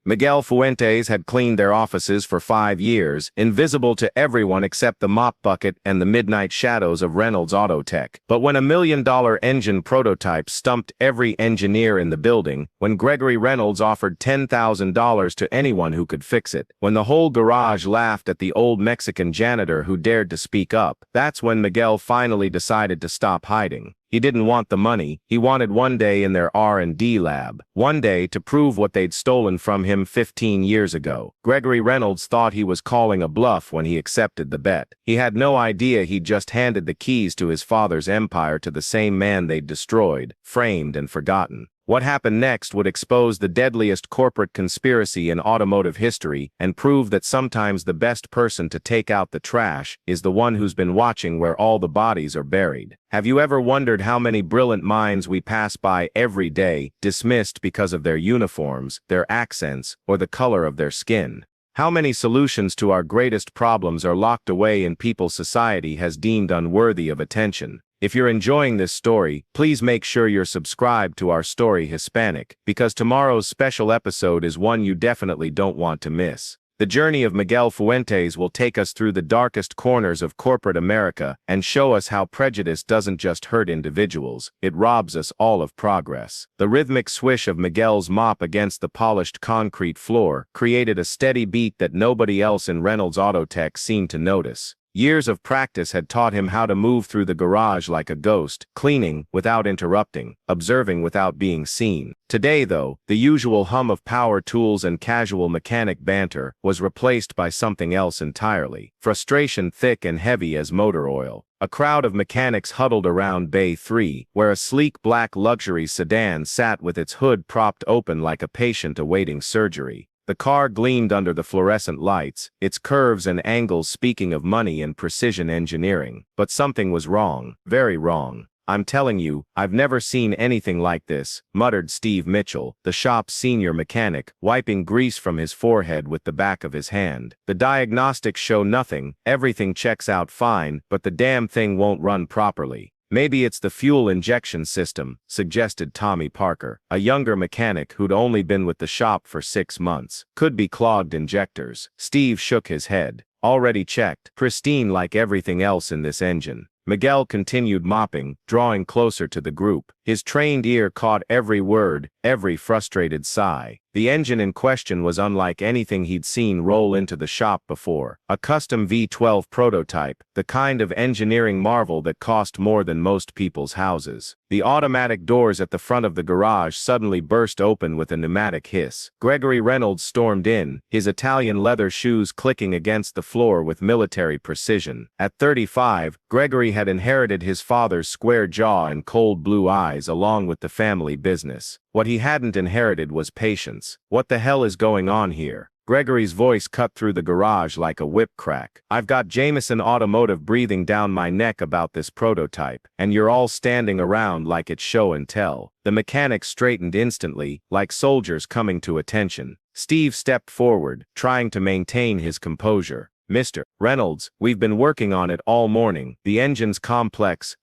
Miguel Fuentes had cleaned their offices for 5 years, invisible to everyone except the mop bucket and the midnight shadows of Reynolds Auto Tech. But when a $1 million engine prototype stumped every engineer in the building, when Gregory Reynolds offered $10,000 to anyone who could fix it, when the whole garage laughed at the old Mexican janitor who dared to speak up, that's when Miguel finally decided to stop hiding. He didn't want the money, he wanted one day in their R&D lab, one day to prove what they'd stolen from him 15 years ago. Gregory Reynolds thought he was calling a bluff when he accepted the bet. He had no idea he'd just handed the keys to his father's empire to the same man they'd destroyed, framed and forgotten. What happened next would expose the deadliest corporate conspiracy in automotive history and prove that sometimes the best person to take out the trash is the one who's been watching where all the bodies are buried. Have you ever wondered how many brilliant minds we pass by every day, dismissed because of their uniforms, their accents, or the color of their skin? How many solutions to our greatest problems are locked away in people society has deemed unworthy of attention? If you're enjoying this story, please make sure you're subscribed to our story Hispanic, because tomorrow's special episode is one you definitely don't want to miss. The journey of Miguel Fuentes will take us through the darkest corners of corporate America and show us how prejudice doesn't just hurt individuals, it robs us all of progress. The rhythmic swish of Miguel's mop against the polished concrete floor created a steady beat that nobody else in Reynolds Auto Tech seemed to notice. Years of practice had taught him how to move through the garage like a ghost, cleaning without interrupting, observing without being seen. Today, though, the usual hum of power tools and casual mechanic banter was replaced by something else entirely. Frustration thick and heavy as motor oil. A crowd of mechanics huddled around Bay 3, where a sleek black luxury sedan sat with its hood propped open like a patient awaiting surgery. The car gleamed under the fluorescent lights, its curves and angles speaking of money and precision engineering. But something was wrong, very wrong. "I'm telling you, I've never seen anything like this," muttered Steve Mitchell, the shop's senior mechanic, wiping grease from his forehead with the back of his hand. "The diagnostics show nothing, everything checks out fine, but the damn thing won't run properly." "Maybe it's the fuel injection system," suggested Tommy Parker, a younger mechanic who'd only been with the shop for 6 months. "Could be clogged injectors." Steve shook his head. "Already checked. Pristine like everything else in this engine." Miguel continued mopping, drawing closer to the group. His trained ear caught every word, every frustrated sigh. The engine in question was unlike anything he'd seen roll into the shop before. A custom V12 prototype, the kind of engineering marvel that cost more than most people's houses. The automatic doors at the front of the garage suddenly burst open with a pneumatic hiss. Gregory Reynolds stormed in, his Italian leather shoes clicking against the floor with military precision. At 35, Gregory had inherited his father's square jaw and cold blue eyes along with the family business. What he hadn't inherited was patience. "What the hell is going on here?" Gregory's voice cut through the garage like a whip crack. "I've got Jameson Automotive breathing down my neck about this prototype, and you're all standing around like it's show and tell." The mechanics straightened instantly, like soldiers coming to attention. Steve stepped forward, trying to maintain his composure. "Mr. Reynolds, we've been working on it all morning. The engine's complex."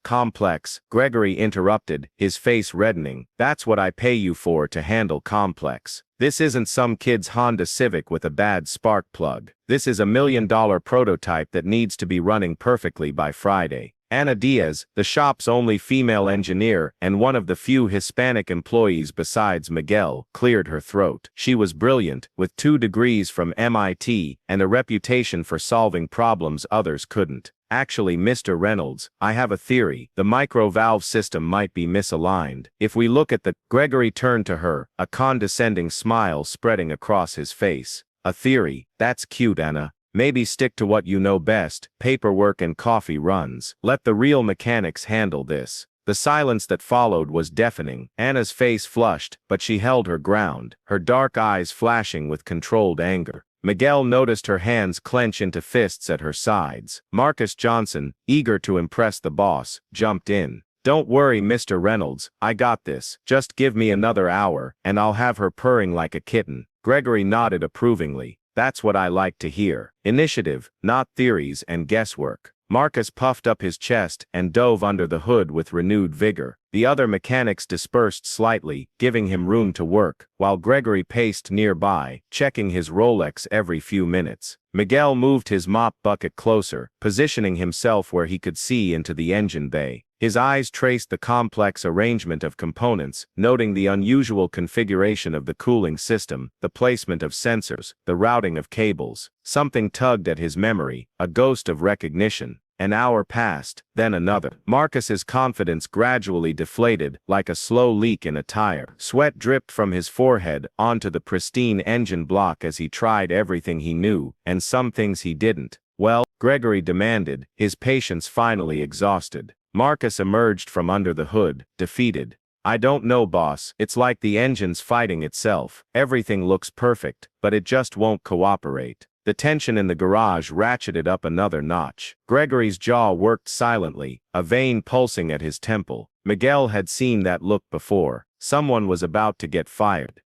Gregory interrupted, his face reddening. "That's what I pay you for, to handle complex. This isn't some kid's Honda Civic with a bad spark plug. This is a $1 million prototype that needs to be running perfectly by Friday." Ana Diaz, the shop's only female engineer and one of the few Hispanic employees besides Miguel, cleared her throat. She was brilliant, with 2 degrees from MIT and a reputation for solving problems others couldn't. "Actually, Mr. Reynolds, I have a theory. The micro-valve system might be misaligned. If we look at the—" Gregory turned to her, a condescending smile spreading across his face. "A theory? That's cute, Anna. Maybe stick to what you know best, paperwork and coffee runs. Let the real mechanics handle this." The silence that followed was deafening. Anna's face flushed, but she held her ground, her dark eyes flashing with controlled anger. Miguel noticed her hands clench into fists at her sides. Marcus Johnson, eager to impress the boss, jumped in. "Don't worry, Mr. Reynolds, I got this. Just give me another hour, and I'll have her purring like a kitten." Gregory nodded approvingly. "That's what I like to hear. Initiative, not theories and guesswork." Marcus puffed up his chest and dove under the hood with renewed vigor. The other mechanics dispersed slightly, giving him room to work, while Gregory paced nearby, checking his Rolex every few minutes. Miguel moved his mop bucket closer, positioning himself where he could see into the engine bay. His eyes traced the complex arrangement of components, noting the unusual configuration of the cooling system, the placement of sensors, the routing of cables. Something tugged at his memory, a ghost of recognition. An hour passed, then another. Marcus's confidence gradually deflated, like a slow leak in a tire. Sweat dripped from his forehead onto the pristine engine block as he tried everything he knew, and some things he didn't. Well, Gregory demanded, his patience finally exhausted. Marcus emerged from under the hood, defeated. I don't know, boss. It's like the engine's fighting itself. Everything looks perfect, but it just won't cooperate. The tension in the garage ratcheted up another notch. Gregory's jaw worked silently, a vein pulsing at his temple. Miguel had seen that look before. Someone was about to get fired.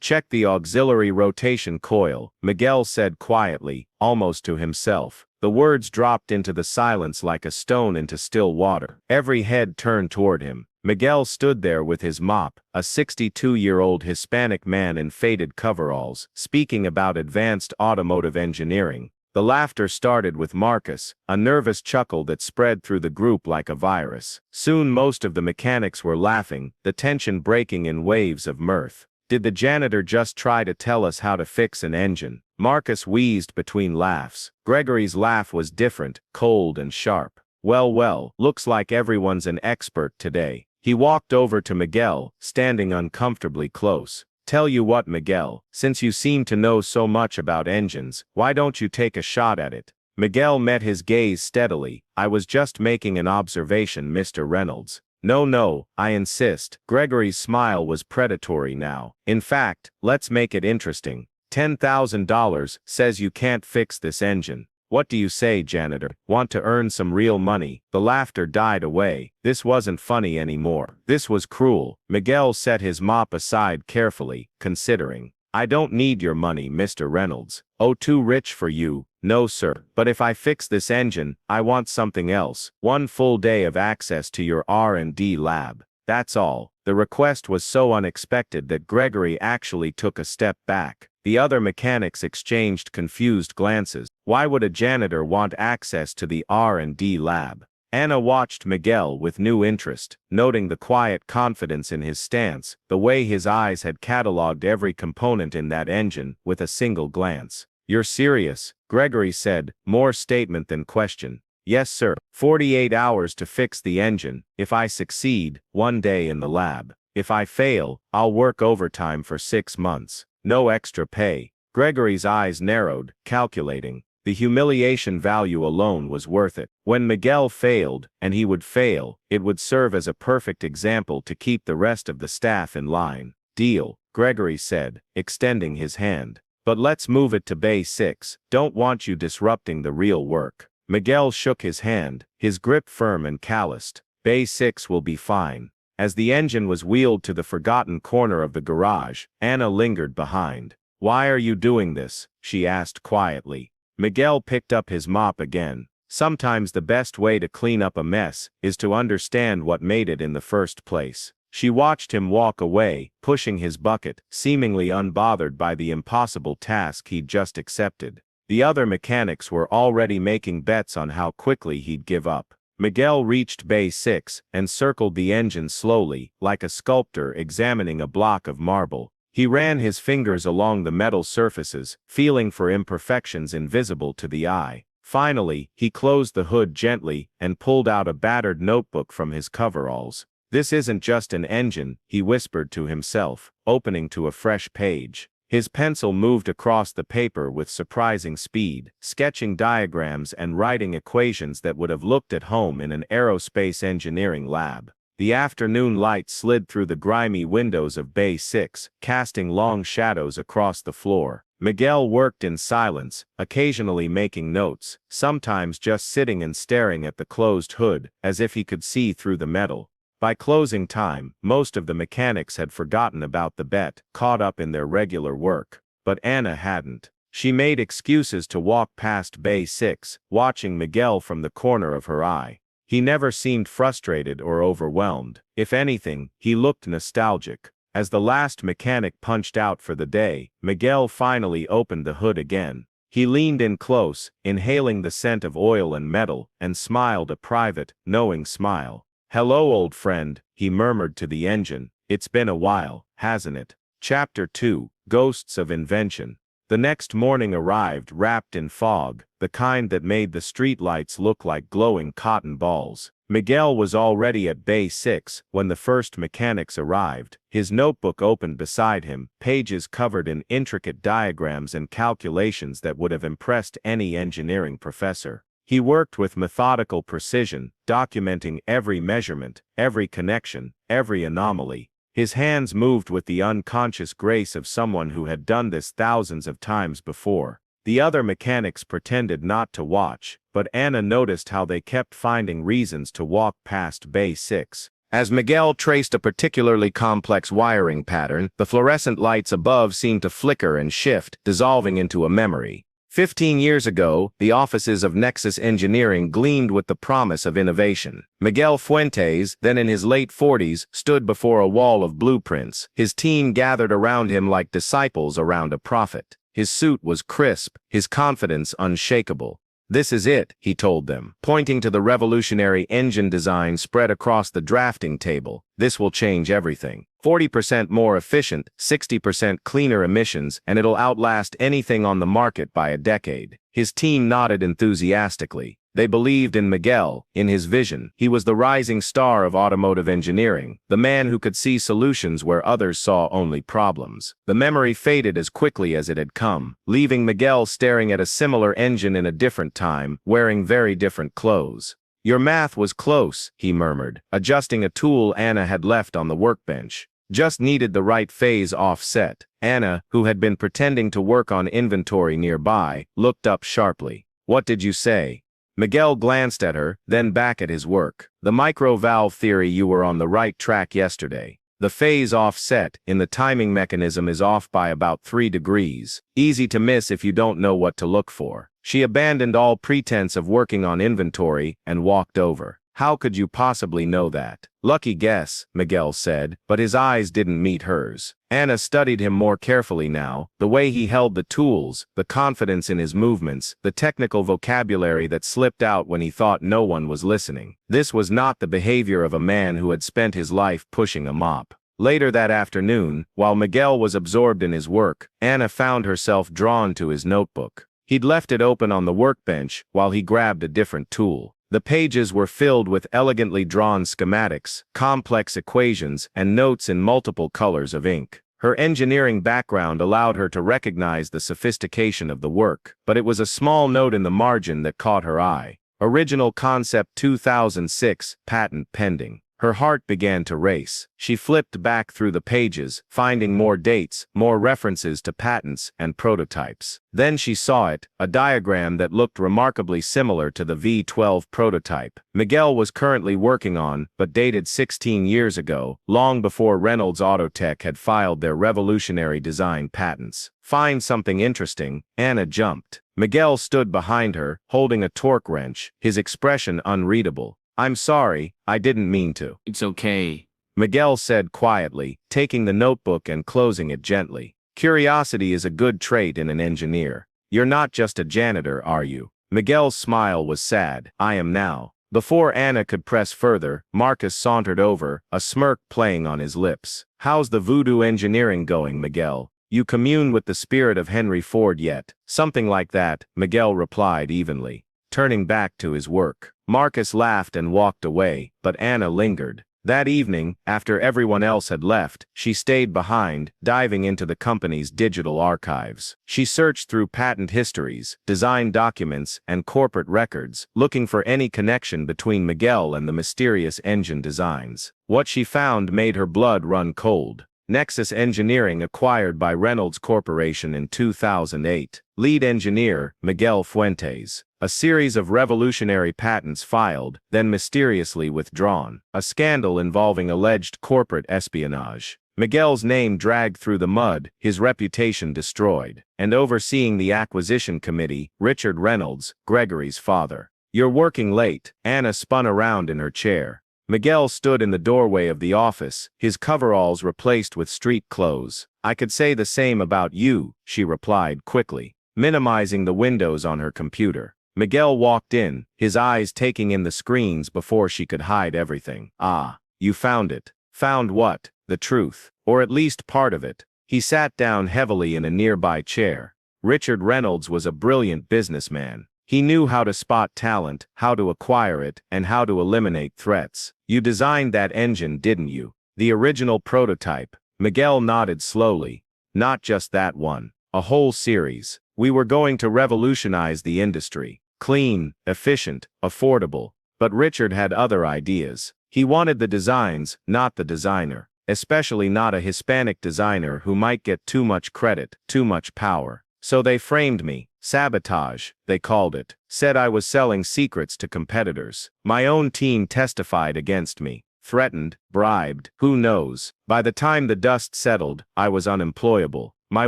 Check the auxiliary rotation coil, Miguel said quietly, almost to himself. The words dropped into the silence like a stone into still water. Every head turned toward him. Miguel stood there with his mop, a 62-year-old Hispanic man in faded coveralls, speaking about advanced automotive engineering. The laughter started with Marcus, a nervous chuckle that spread through the group like a virus. Soon most of the mechanics were laughing, the tension breaking in waves of mirth. Did the janitor just try to tell us how to fix an engine? Marcus wheezed between laughs. Gregory's laugh was different, cold and sharp. Well, looks like everyone's an expert today. He walked over to Miguel, standing uncomfortably close. Tell you what, Miguel, since you seem to know so much about engines, why don't you take a shot at it? Miguel met his gaze steadily. I was just making an observation, Mr. Reynolds. No, I insist. Gregory's smile was predatory now. In fact, let's make it interesting. $10,000 says you can't fix this engine. What do you say, janitor? Want to earn some real money? The laughter died away. This wasn't funny anymore. This was cruel. Miguel set his mop aside carefully, considering. I don't need your money, Mr. Reynolds. Oh, too rich for you. No, sir. But if I fix this engine, I want something else. One full day of access to your R&D lab. That's all. The request was so unexpected that Gregory actually took a step back. The other mechanics exchanged confused glances. Why would a janitor want access to the R&D lab? Anna watched Miguel with new interest, noting the quiet confidence in his stance, the way his eyes had cataloged every component in that engine with a single glance. You're serious? Gregory said, more statement than question. Yes, sir. 48 hours to fix the engine. If I succeed, 1 day in the lab. If I fail, I'll work overtime for 6 months. No extra pay. Gregory's eyes narrowed, calculating. The humiliation value alone was worth it. When Miguel failed, and he would fail, it would serve as a perfect example to keep the rest of the staff in line. Deal, Gregory said, extending his hand. But let's move it to Bay 6. Don't want you disrupting the real work. Miguel shook his hand, his grip firm and calloused. Bay 6 will be fine. As the engine was wheeled to the forgotten corner of the garage, Anna lingered behind. Why are you doing this? She asked quietly. Miguel picked up his mop again. Sometimes the best way to clean up a mess is to understand what made it in the first place. She watched him walk away, pushing his bucket, seemingly unbothered by the impossible task he'd just accepted. The other mechanics were already making bets on how quickly he'd give up. Miguel reached Bay 6 and circled the engine slowly, like a sculptor examining a block of marble. He ran his fingers along the metal surfaces, feeling for imperfections invisible to the eye. Finally, he closed the hood gently and pulled out a battered notebook from his coveralls. This isn't just an engine, he whispered to himself, opening to a fresh page. His pencil moved across the paper with surprising speed, sketching diagrams and writing equations that would have looked at home in an aerospace engineering lab. The afternoon light slid through the grimy windows of Bay 6, casting long shadows across the floor. Miguel worked in silence, occasionally making notes, sometimes just sitting and staring at the closed hood, as if he could see through the metal. By closing time, most of the mechanics had forgotten about the bet, caught up in their regular work. But Anna hadn't. She made excuses to walk past Bay 6, watching Miguel from the corner of her eye. He never seemed frustrated or overwhelmed. If anything, he looked nostalgic. As the last mechanic punched out for the day, Miguel finally opened the hood again. He leaned in close, inhaling the scent of oil and metal, and smiled a private, knowing smile. "Hello, old friend," he murmured to the engine. "It's been a while, hasn't it?" Chapter 2, Ghosts of Invention. The next morning arrived wrapped in fog, the kind that made the streetlights look like glowing cotton balls. Miguel was already at Bay 6 when the first mechanics arrived, his notebook open beside him, pages covered in intricate diagrams and calculations that would have impressed any engineering professor. He worked with methodical precision, documenting every measurement, every connection, every anomaly. His hands moved with the unconscious grace of someone who had done this thousands of times before. The other mechanics pretended not to watch, but Anna noticed how they kept finding reasons to walk past Bay 6. As Miguel traced a particularly complex wiring pattern, the fluorescent lights above seemed to flicker and shift, dissolving into a memory. 15 years ago, the offices of Nexus Engineering gleamed with the promise of innovation. Miguel Fuentes, then in his late 40s, stood before a wall of blueprints. His team gathered around him like disciples around a prophet. His suit was crisp, his confidence unshakable. "This is it," he told them, pointing to the revolutionary engine design spread across the drafting table. "This will change everything. 40% more efficient, 60% cleaner emissions, and it'll outlast anything on the market by a decade." His team nodded enthusiastically. They believed in Miguel, in his vision. He was the rising star of automotive engineering, the man who could see solutions where others saw only problems. The memory faded as quickly as it had come, leaving Miguel staring at a similar engine in a different time, wearing very different clothes. "Your math was close," he murmured, adjusting a tool Anna had left on the workbench. "Just needed the right phase offset." Anna, who had been pretending to work on inventory nearby, looked up sharply. "What did you say?" Miguel glanced at her, then back at his work. "The micro-valve theory, you were on the right track yesterday. The phase offset in the timing mechanism is off by about 3 degrees. Easy to miss if you don't know what to look for." She abandoned all pretense of working on inventory and walked over. "How could you possibly know that?" "Lucky guess," Miguel said, but his eyes didn't meet hers. Anna studied him more carefully now, the way he held the tools, the confidence in his movements, the technical vocabulary that slipped out when he thought no one was listening. This was not the behavior of a man who had spent his life pushing a mop. Later that afternoon, while Miguel was absorbed in his work, Anna found herself drawn to his notebook. He'd left it open on the workbench while he grabbed a different tool. The pages were filled with elegantly drawn schematics, complex equations, and notes in multiple colors of ink. Her engineering background allowed her to recognize the sophistication of the work, but it was a small note in the margin that caught her eye. "Original Concept 2006, patent pending." Her heart began to race. She flipped back through the pages, finding more dates, more references to patents and prototypes. Then she saw it, a diagram that looked remarkably similar to the V12 prototype Miguel was currently working on, but dated 16 years ago, long before Reynolds Autotech had filed their revolutionary design patents. "Find something interesting," Anna jumped. Miguel stood behind her, holding a torque wrench, his expression unreadable. "I'm sorry, I didn't mean to." "It's okay," Miguel said quietly, taking the notebook and closing it gently. "Curiosity is a good trait in an engineer. You're not just a janitor, are you?" Miguel's smile was sad. "I am now." Before Anna could press further, Marcus sauntered over, a smirk playing on his lips. "How's the voodoo engineering going, Miguel? You commune with the spirit of Henry Ford yet?" "Something like that," Miguel replied evenly, turning back to his work. Marcus laughed and walked away, but Anna lingered. That evening, after everyone else had left, she stayed behind, diving into the company's digital archives. She searched through patent histories, design documents, and corporate records, looking for any connection between Miguel and the mysterious engine designs. What she found made her blood run cold. Nexus Engineering acquired by Reynolds Corporation in 2008. Lead engineer, Miguel Fuentes. A series of revolutionary patents filed, then mysteriously withdrawn. A scandal involving alleged corporate espionage. Miguel's name dragged through the mud, his reputation destroyed. And overseeing the acquisition committee, Richard Reynolds, Gregory's father. "You're working late." Anna spun around in her chair. Miguel stood in the doorway of the office, his coveralls replaced with street clothes. "I could say the same about you," she replied quickly, minimizing the windows on her computer. Miguel walked in, his eyes taking in the screens before she could hide everything. "Ah, you found it." "Found what?" "The truth. Or at least part of it." He sat down heavily in a nearby chair. Richard Reynolds was a brilliant businessman. He knew how to spot talent, how to acquire it, and how to eliminate threats. "You designed that engine, didn't you? The original prototype?" Miguel nodded slowly. "Not just that one. A whole series. We were going to revolutionize the industry. Clean, efficient, affordable. But Richard had other ideas. He wanted the designs, not the designer. Especially not a Hispanic designer who might get too much credit, too much power. So they framed me. Sabotage, they called it. Said I was selling secrets to competitors. My own team testified against me. Threatened, bribed, who knows. By the time the dust settled, I was unemployable. My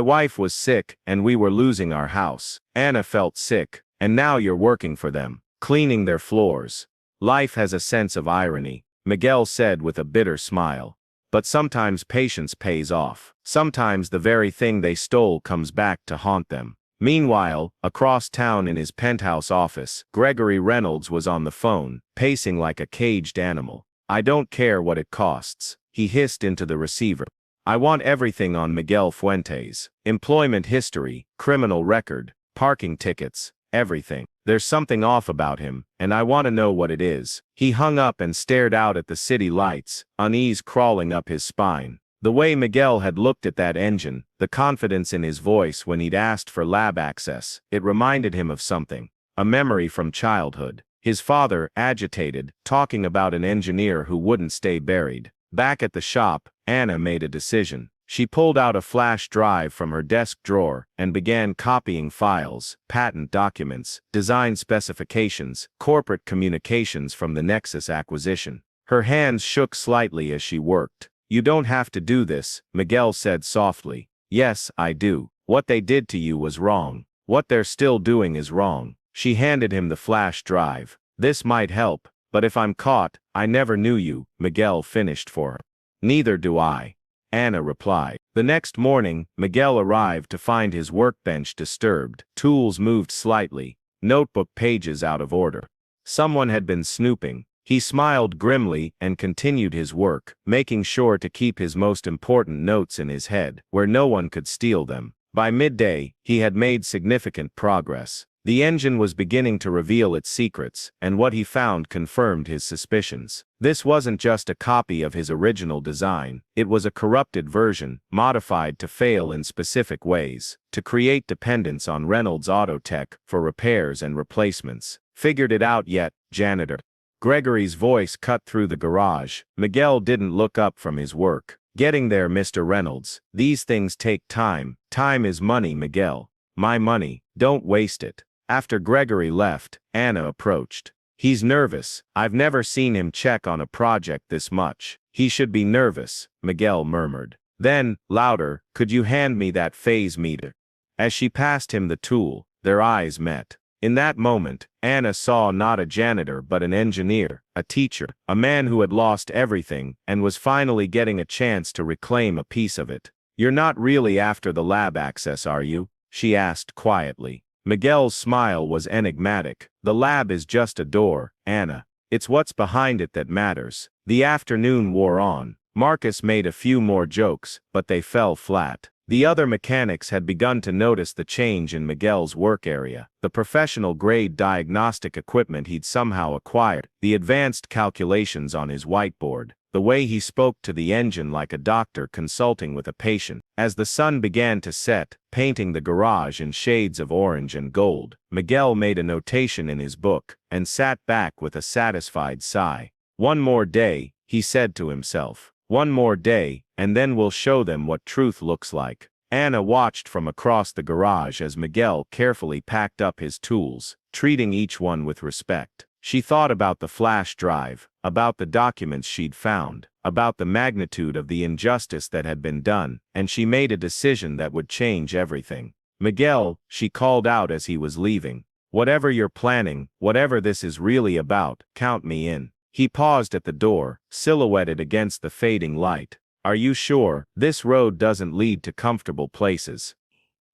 wife was sick, and we were losing our house. Anna felt sick, and now you're working for them, cleaning their floors. Life has a sense of irony, Miguel said with a bitter smile. But sometimes patience pays off. Sometimes the very thing they stole comes back to haunt them. Meanwhile, across town in his penthouse office, Gregory Reynolds was on the phone, pacing like a caged animal. "I don't care what it costs," he hissed into the receiver. "I want everything on Miguel Fuentes. Employment history, criminal record, parking tickets, everything. There's something off about him, and I want to know what it is." He hung up and stared out at the city lights, unease crawling up his spine. The way Miguel had looked at that engine, the confidence in his voice when he'd asked for lab access, it reminded him of something. A memory from childhood. His father, agitated, talking about an engineer who wouldn't stay buried. Back at the shop, Anna made a decision. She pulled out a flash drive from her desk drawer and began copying files, patent documents, design specifications, corporate communications from the Nexus acquisition. Her hands shook slightly as she worked. "You don't have to do this," Miguel said softly. "Yes, I do. What they did to you was wrong. What they're still doing is wrong." She handed him the flash drive. "This might help, but if I'm caught, I never knew you," Miguel finished for her. "Neither do I," Anna replied. The next morning, Miguel arrived to find his workbench disturbed, tools moved slightly, notebook pages out of order. Someone had been snooping. He smiled grimly and continued his work, making sure to keep his most important notes in his head, where no one could steal them. By midday, he had made significant progress. The engine was beginning to reveal its secrets, and what he found confirmed his suspicions. This wasn't just a copy of his original design, it was a corrupted version, modified to fail in specific ways, to create dependence on Reynolds Auto Tech for repairs and replacements. "Figured it out yet, Janitor?" Gregory's voice cut through the garage. Miguel didn't look up from his work. "Getting there, Mr. Reynolds. These things take time. Time is money, Miguel. My money. Don't waste it." After Gregory left, Anna approached. "He's nervous. I've never seen him check on a project this much." "He should be nervous," Miguel murmured. Then, louder, "Could you hand me that phase meter?" As she passed him the tool, their eyes met. In that moment, Anna saw not a janitor but an engineer, a teacher, a man who had lost everything and was finally getting a chance to reclaim a piece of it. "You're not really after the lab access, are you?" she asked quietly. Miguel's smile was enigmatic. "The lab is just a door, Anna. It's what's behind it that matters." The afternoon wore on. Marcus made a few more jokes, but they fell flat. The other mechanics had begun to notice the change in Miguel's work area. The professional-grade diagnostic equipment he'd somehow acquired, the advanced calculations on his whiteboard, the way he spoke to the engine like a doctor consulting with a patient. As the sun began to set, painting the garage in shades of orange and gold, Miguel made a notation in his book and sat back with a satisfied sigh. "One more day," he said to himself. "One more day, and then we'll show them what truth looks like." Anna watched from across the garage as Miguel carefully packed up his tools, treating each one with respect. She thought about the flash drive, about the documents she'd found, about the magnitude of the injustice that had been done, and she made a decision that would change everything. "Miguel," she called out as he was leaving. "Whatever you're planning, whatever this is really about, count me in." He paused at the door, silhouetted against the fading light. "Are you sure? This road doesn't lead to comfortable places."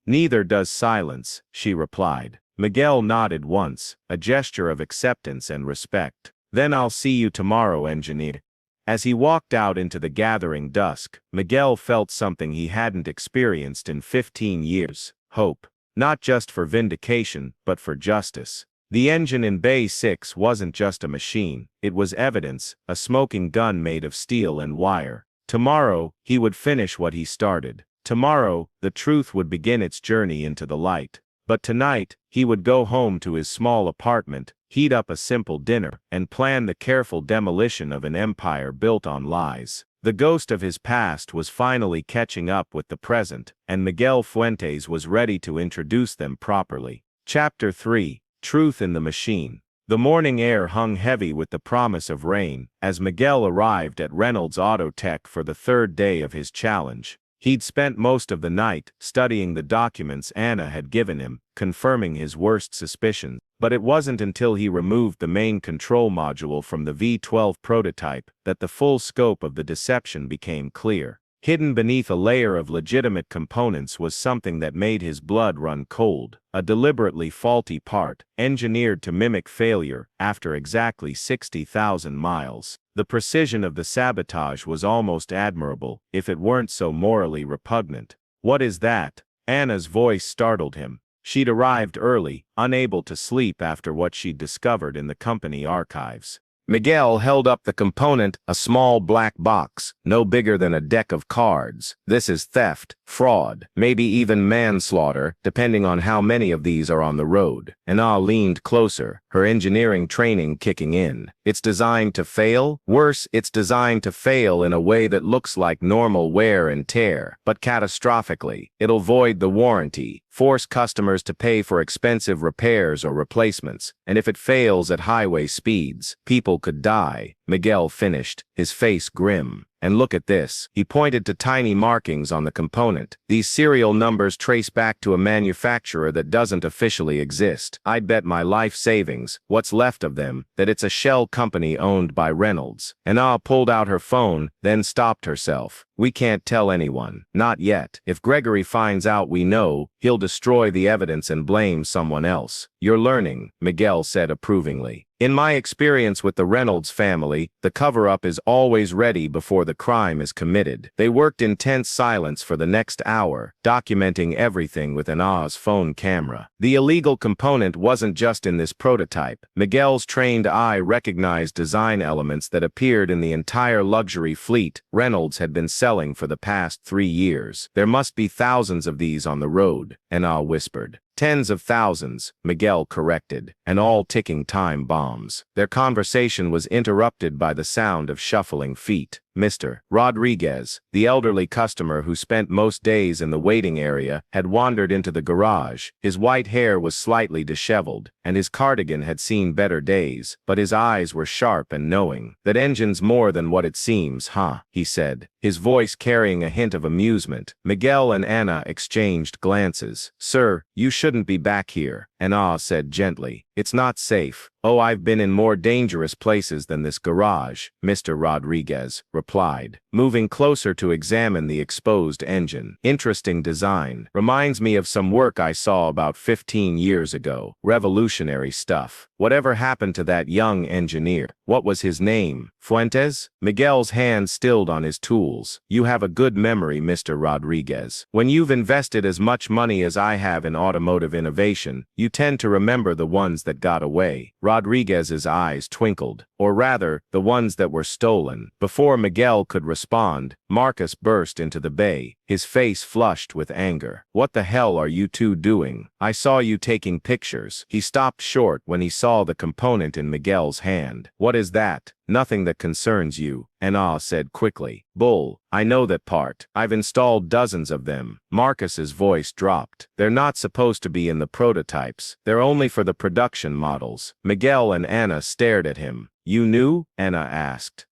"Neither does silence," she replied. Miguel nodded once, a gesture of acceptance and respect. "Then I'll see you tomorrow, engineer." As he walked out into the gathering dusk, Miguel felt something he hadn't experienced in 15 years. Hope. Not just for vindication, but for justice. The engine in Bay 6 wasn't just a machine, it was evidence, a smoking gun made of steel and wire. Tomorrow, he would finish what he started. Tomorrow, the truth would begin its journey into the light. But tonight, he would go home to his small apartment, heat up a simple dinner, and plan the careful demolition of an empire built on lies. The ghost of his past was finally catching up with the present, and Miguel Fuentes was ready to introduce them properly. Chapter 3. Truth in the Machine. The morning air hung heavy with the promise of rain, as Miguel arrived at Reynolds Auto Tech for the third day of his challenge. He'd spent most of the night studying the documents Anna had given him, confirming his worst suspicions. But it wasn't until he removed the main control module from the V12 prototype that the full scope of the deception became clear. Hidden beneath a layer of legitimate components was something that made his blood run cold, a deliberately faulty part, engineered to mimic failure after exactly 60,000 miles. The precision of the sabotage was almost admirable, if it weren't so morally repugnant. "What is that?" Anna's voice startled him. She'd arrived early, unable to sleep after what she'd discovered in the company archives. Miguel held up the component, a small black box, no bigger than a deck of cards. "This is theft, fraud, maybe even manslaughter, depending on how many of these are on the road." Anna leaned closer, her engineering training kicking in. "It's designed to fail? Worse, it's designed to fail in a way that looks like normal wear and tear, but catastrophically. It'll void the warranty, force customers to pay for expensive repairs or replacements, and if it fails at highway speeds, people could die." Miguel finished, his face grim. "And look at this." He pointed to tiny markings on the component. "These serial numbers trace back to a manufacturer that doesn't officially exist. I'd bet my life savings, what's left of them, that it's a shell company owned by Reynolds." Anna pulled out her phone, then stopped herself. "We can't tell anyone. Not yet. If Gregory finds out we know, he'll destroy the evidence and blame someone else." "You're learning," Miguel said approvingly. "In my experience with the Reynolds family, the cover-up is always ready before the crime is committed." They worked in tense silence for the next hour, documenting everything with Anna's phone camera. The illegal component wasn't just in this prototype. Miguel's trained eye recognized design elements that appeared in the entire luxury fleet Reynolds had been selling for the past 3 years. "There must be thousands of these on the road," Anna whispered. "Tens of thousands," Miguel corrected, "and all ticking time bombs." Their conversation was interrupted by the sound of shuffling feet. Mr. Rodriguez, the elderly customer who spent most days in the waiting area, had wandered into the garage. His white hair was slightly disheveled, and his cardigan had seen better days, but his eyes were sharp and knowing. "That engine's more than what it seems, huh?" he said, his voice carrying a hint of amusement. Miguel and Anna exchanged glances. "Sir, you shouldn't be back here," Anna said gently. "It's not safe." "Oh, I've been in more dangerous places than this garage," Mr. Rodriguez replied, moving closer to examine the exposed engine. "Interesting design. Reminds me of some work I saw about 15 years ago. Revolutionary stuff. Whatever happened to that young engineer? What was his name? Fuentes?" Miguel's hand stilled on his tools. "You have a good memory, Mr. Rodriguez. When you've invested as much money as I have in automotive innovation, you tend to remember the ones that got away." Rodriguez's eyes twinkled, or rather, the ones that were stolen. Before Miguel could respond, Marcus burst into the bay. his face flushed with anger. "What the hell are you two doing? I saw you taking pictures." He stopped short when he saw the component in Miguel's hand. "What is that?" "Nothing that concerns you," Ana said quickly. "Bull, I know that part. I've installed dozens of them." Marcus's voice dropped. "They're not supposed to be in the prototypes. They're only for the production models." Miguel and Ana stared at him. "You knew?" Ana asked.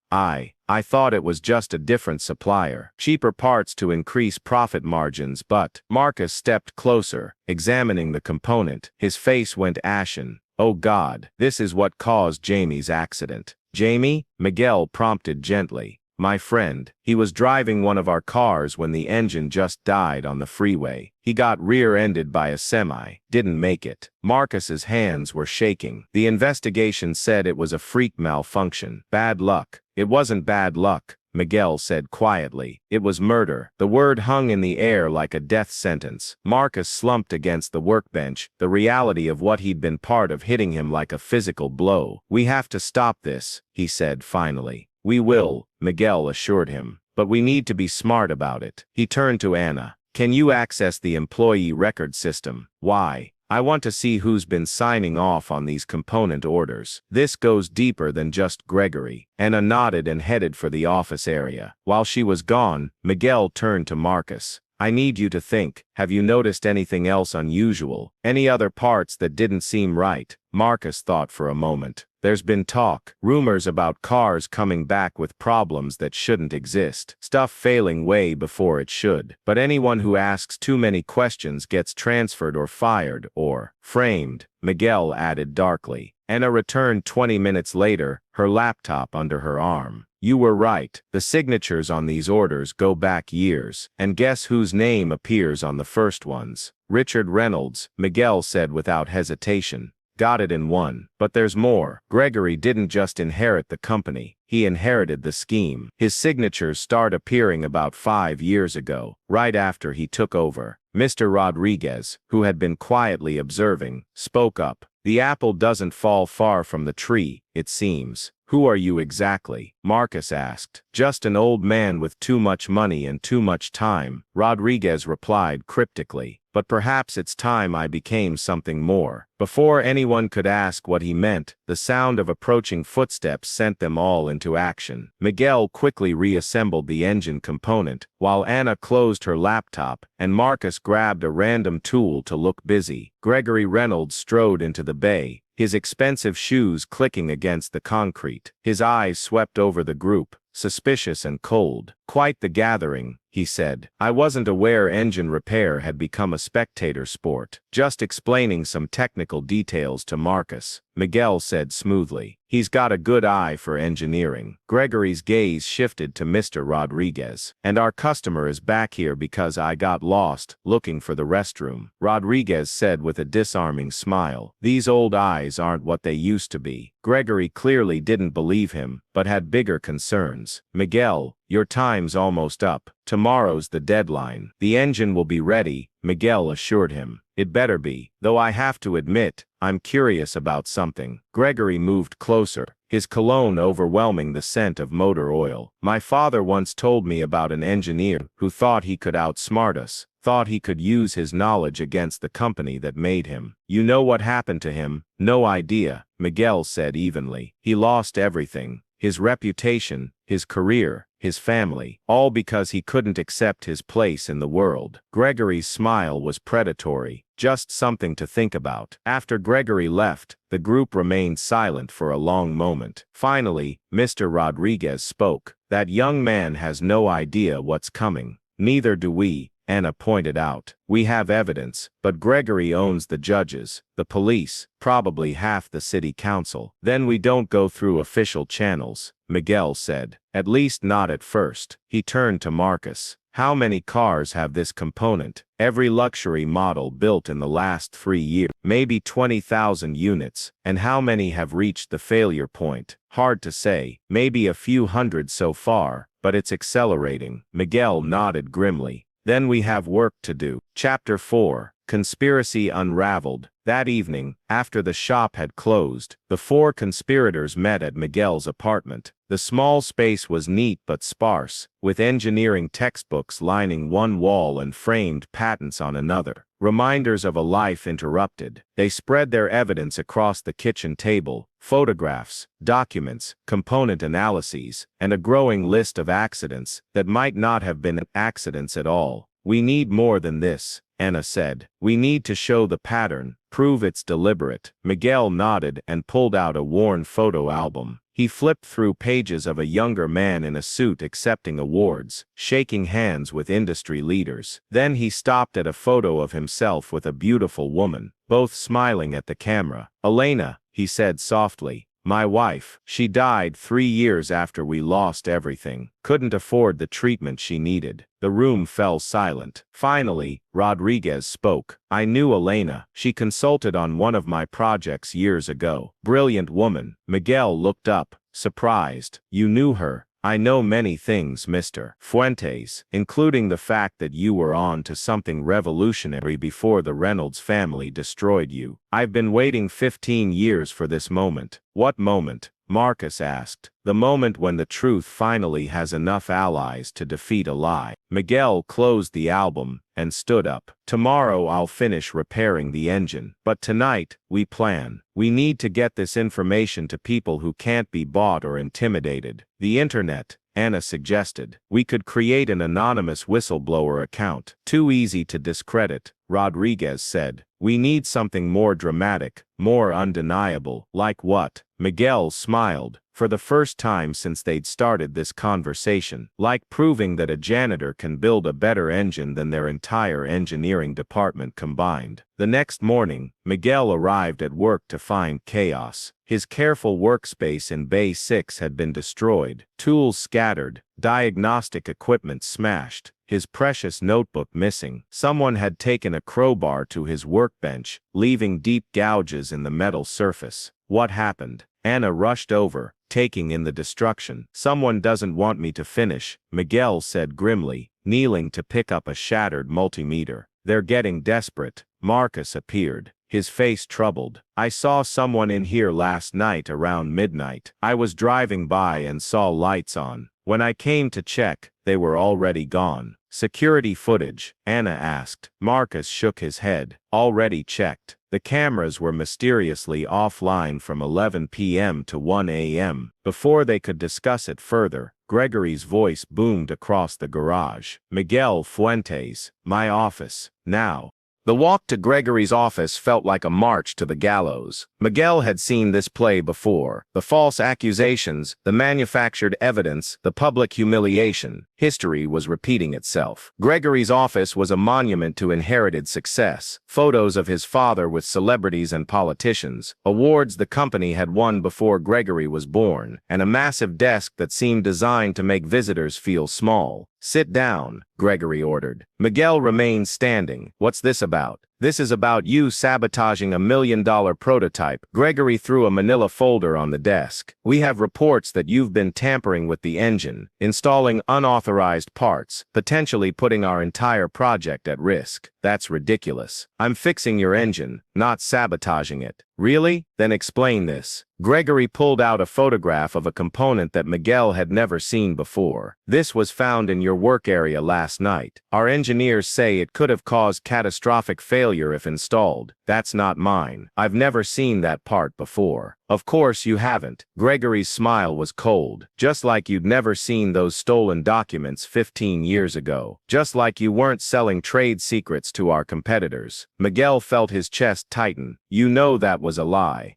I thought it was just a different supplier. Cheaper parts to increase profit margins, but..." Marcus stepped closer, examining the component. His face went ashen. "Oh God, this is what caused Jamie's accident." "Jamie?" Miguel prompted gently. "My friend. He was driving one of our cars when the engine just died on the freeway. He got rear-ended by a semi. Didn't make it." Marcus's hands were shaking. "The investigation said it was a freak malfunction. Bad luck." "It wasn't bad luck," Miguel said quietly. "It was murder." The word hung in the air like a death sentence. Marcus slumped against the workbench, the reality of what he'd been part of hitting him like a physical blow. "We have to stop this," he said finally. "We will," Miguel assured him. "But we need to be smart about it." He turned to Ana. "Can you access the employee record system?" "Why?" "I want to see who's been signing off on these component orders. This goes deeper than just Gregory." Ana nodded and headed for the office area. While she was gone, Miguel turned to Marcus. "I need you to think. Have you noticed anything else unusual? Any other parts that didn't seem right?" Marcus thought for a moment. "There's been talk, rumors about cars coming back with problems that shouldn't exist. Stuff failing way before it should. But anyone who asks too many questions gets transferred or fired or framed," Miguel added darkly. Ana returned 20 minutes later, her laptop under her arm. "You were right. The signatures on these orders go back years. And guess whose name appears on the first ones?" "Richard Reynolds," Miguel said without hesitation. "Got it in one. But there's more. Gregory didn't just inherit the company. He inherited the scheme. His signatures start appearing about 5 years ago, right after he took over." Mr. Rodriguez, who had been quietly observing, spoke up. "The apple doesn't fall far from the tree, it seems." "Who are you exactly?" Marcus asked. "Just an old man with too much money and too much time," Rodriguez replied cryptically. "But perhaps it's time I became something more." Before anyone could ask what he meant, the sound of approaching footsteps sent them all into action. Miguel quickly reassembled the engine component, while Ana closed her laptop, and Marcus grabbed a random tool to look busy. Gregory Reynolds strode into the bay, his expensive shoes clicking against the concrete. His eyes swept over the group, suspicious and cold. "Quite the gathering," he said. "I wasn't aware engine repair had become a spectator sport." "Just explaining some technical details to Marcus," Miguel said smoothly. "He's got a good eye for engineering." Gregory's gaze shifted to Mr. Rodriguez. "And our customer is back here because I got lost, looking for the restroom," Rodriguez said with a disarming smile. "These old eyes aren't what they used to be." Gregory clearly didn't believe him, but had bigger concerns. "Miguel, your time's almost up. Tomorrow's the deadline." "The engine will be ready," Miguel assured him. "It better be. Though I have to admit, I'm curious about something." Gregory moved closer, his cologne overwhelming the scent of motor oil. "My father once told me about an engineer who thought he could outsmart us, thought he could use his knowledge against the company that made him." "You know what happened to him?" "No idea," Miguel said evenly. "He lost everything. His reputation, his career, his family, all because he couldn't accept his place in the world." Gregory's smile was predatory. "Just something to think about." After Gregory left, the group remained silent for a long moment. Finally, Mr. Rodriguez spoke. "That young man has no idea what's coming." "Neither do we," Ana pointed out. "We have evidence, but Gregory owns the judges, the police, probably half the city council." "Then we don't go through official channels," Miguel said. "At least not at first." He turned to Marcus. "How many cars have this component?" "Every luxury model built in the last 3 years. Maybe 20,000 units." "And how many have reached the failure point?" "Hard to say. Maybe a few hundred so far, but it's accelerating." Miguel nodded grimly. "Then we have work to do." Chapter 4. Conspiracy unraveled. That evening, after the shop had closed, the four conspirators met at Miguel's apartment. The small space was neat but sparse, with engineering textbooks lining one wall and framed patents on another, reminders of a life interrupted. They spread their evidence across the kitchen table: photographs, documents, component analyses, and a growing list of accidents that might not have been accidents at all. "We need more than this," Anna said. "We need to show the pattern, prove it's deliberate." Miguel nodded and pulled out a worn photo album. He flipped through pages of a younger man in a suit accepting awards, shaking hands with industry leaders. Then he stopped at a photo of himself with a beautiful woman, both smiling at the camera. "Elena," he said softly. "My wife. She died 3 years after we lost everything. Couldn't afford the treatment she needed." The room fell silent. Finally, Rodriguez spoke. "I knew Elena. She consulted on one of my projects years ago. Brilliant woman." Miguel looked up, surprised. "You knew her?" "I know many things, Mr. Fuentes, including the fact that you were on to something revolutionary before the Reynolds family destroyed you. I've been waiting 15 years for this moment." "What moment?" Marcus asked. "The moment when the truth finally has enough allies to defeat a lie." Miguel closed the album and stood up. "Tomorrow I'll finish repairing the engine. But tonight, we plan. We need to get this information to people who can't be bought or intimidated." "The internet," Anna suggested. "We could create an anonymous whistleblower account." "Too easy to discredit," Rodriguez said. "We need something more dramatic, more undeniable." "Like what?" Miguel smiled, for the first time since they'd started this conversation. "Like proving that a janitor can build a better engine than their entire engineering department combined." The next morning, Miguel arrived at work to find chaos. His careful workspace in Bay 6 had been destroyed, tools scattered, diagnostic equipment smashed, his precious notebook missing. Someone had taken a crowbar to his workbench, leaving deep gouges in the metal surface. "What happened?" Anna rushed over, taking in the destruction. "Someone doesn't want me to finish," Miguel said grimly, kneeling to pick up a shattered multimeter. "They're getting desperate." Marcus appeared, his face troubled. "I saw someone in here last night around midnight. I was driving by and saw lights on. When I came to check, they were already gone." "Security footage?" Anna asked. Marcus shook his head. "Already checked. The cameras were mysteriously offline from 11 p.m. to 1 a.m. Before they could discuss it further, Gregory's voice boomed across the garage. "Miguel Fuentes, my office, now." The walk to Gregory's office felt like a march to the gallows. Miguel had seen this play before. The false accusations, the manufactured evidence, the public humiliation. History was repeating itself. Gregory's office was a monument to inherited success. Photos of his father with celebrities and politicians, awards the company had won before Gregory was born, and a massive desk that seemed designed to make visitors feel small. "Sit down," Gregory ordered. Miguel remained standing. "What's this about?" "This is about you sabotaging a $1 million prototype." Gregory threw a manila folder on the desk. "We have reports that you've been tampering with the engine, installing unauthorized parts, potentially putting our entire project at risk." "That's ridiculous. I'm fixing your engine, not sabotaging it." "Really? Then explain this." Gregory pulled out a photograph of a component that Miguel had never seen before. "This was found in your work area last night. Our engineers say it could have caused catastrophic failure if installed." "That's not mine. I've never seen that part before." "Of course you haven't." Gregory's smile was cold. "Just like you'd never seen those stolen documents 15 years ago. Just like you weren't selling trade secrets to our competitors." Miguel felt his chest tighten. "You know that was a lie.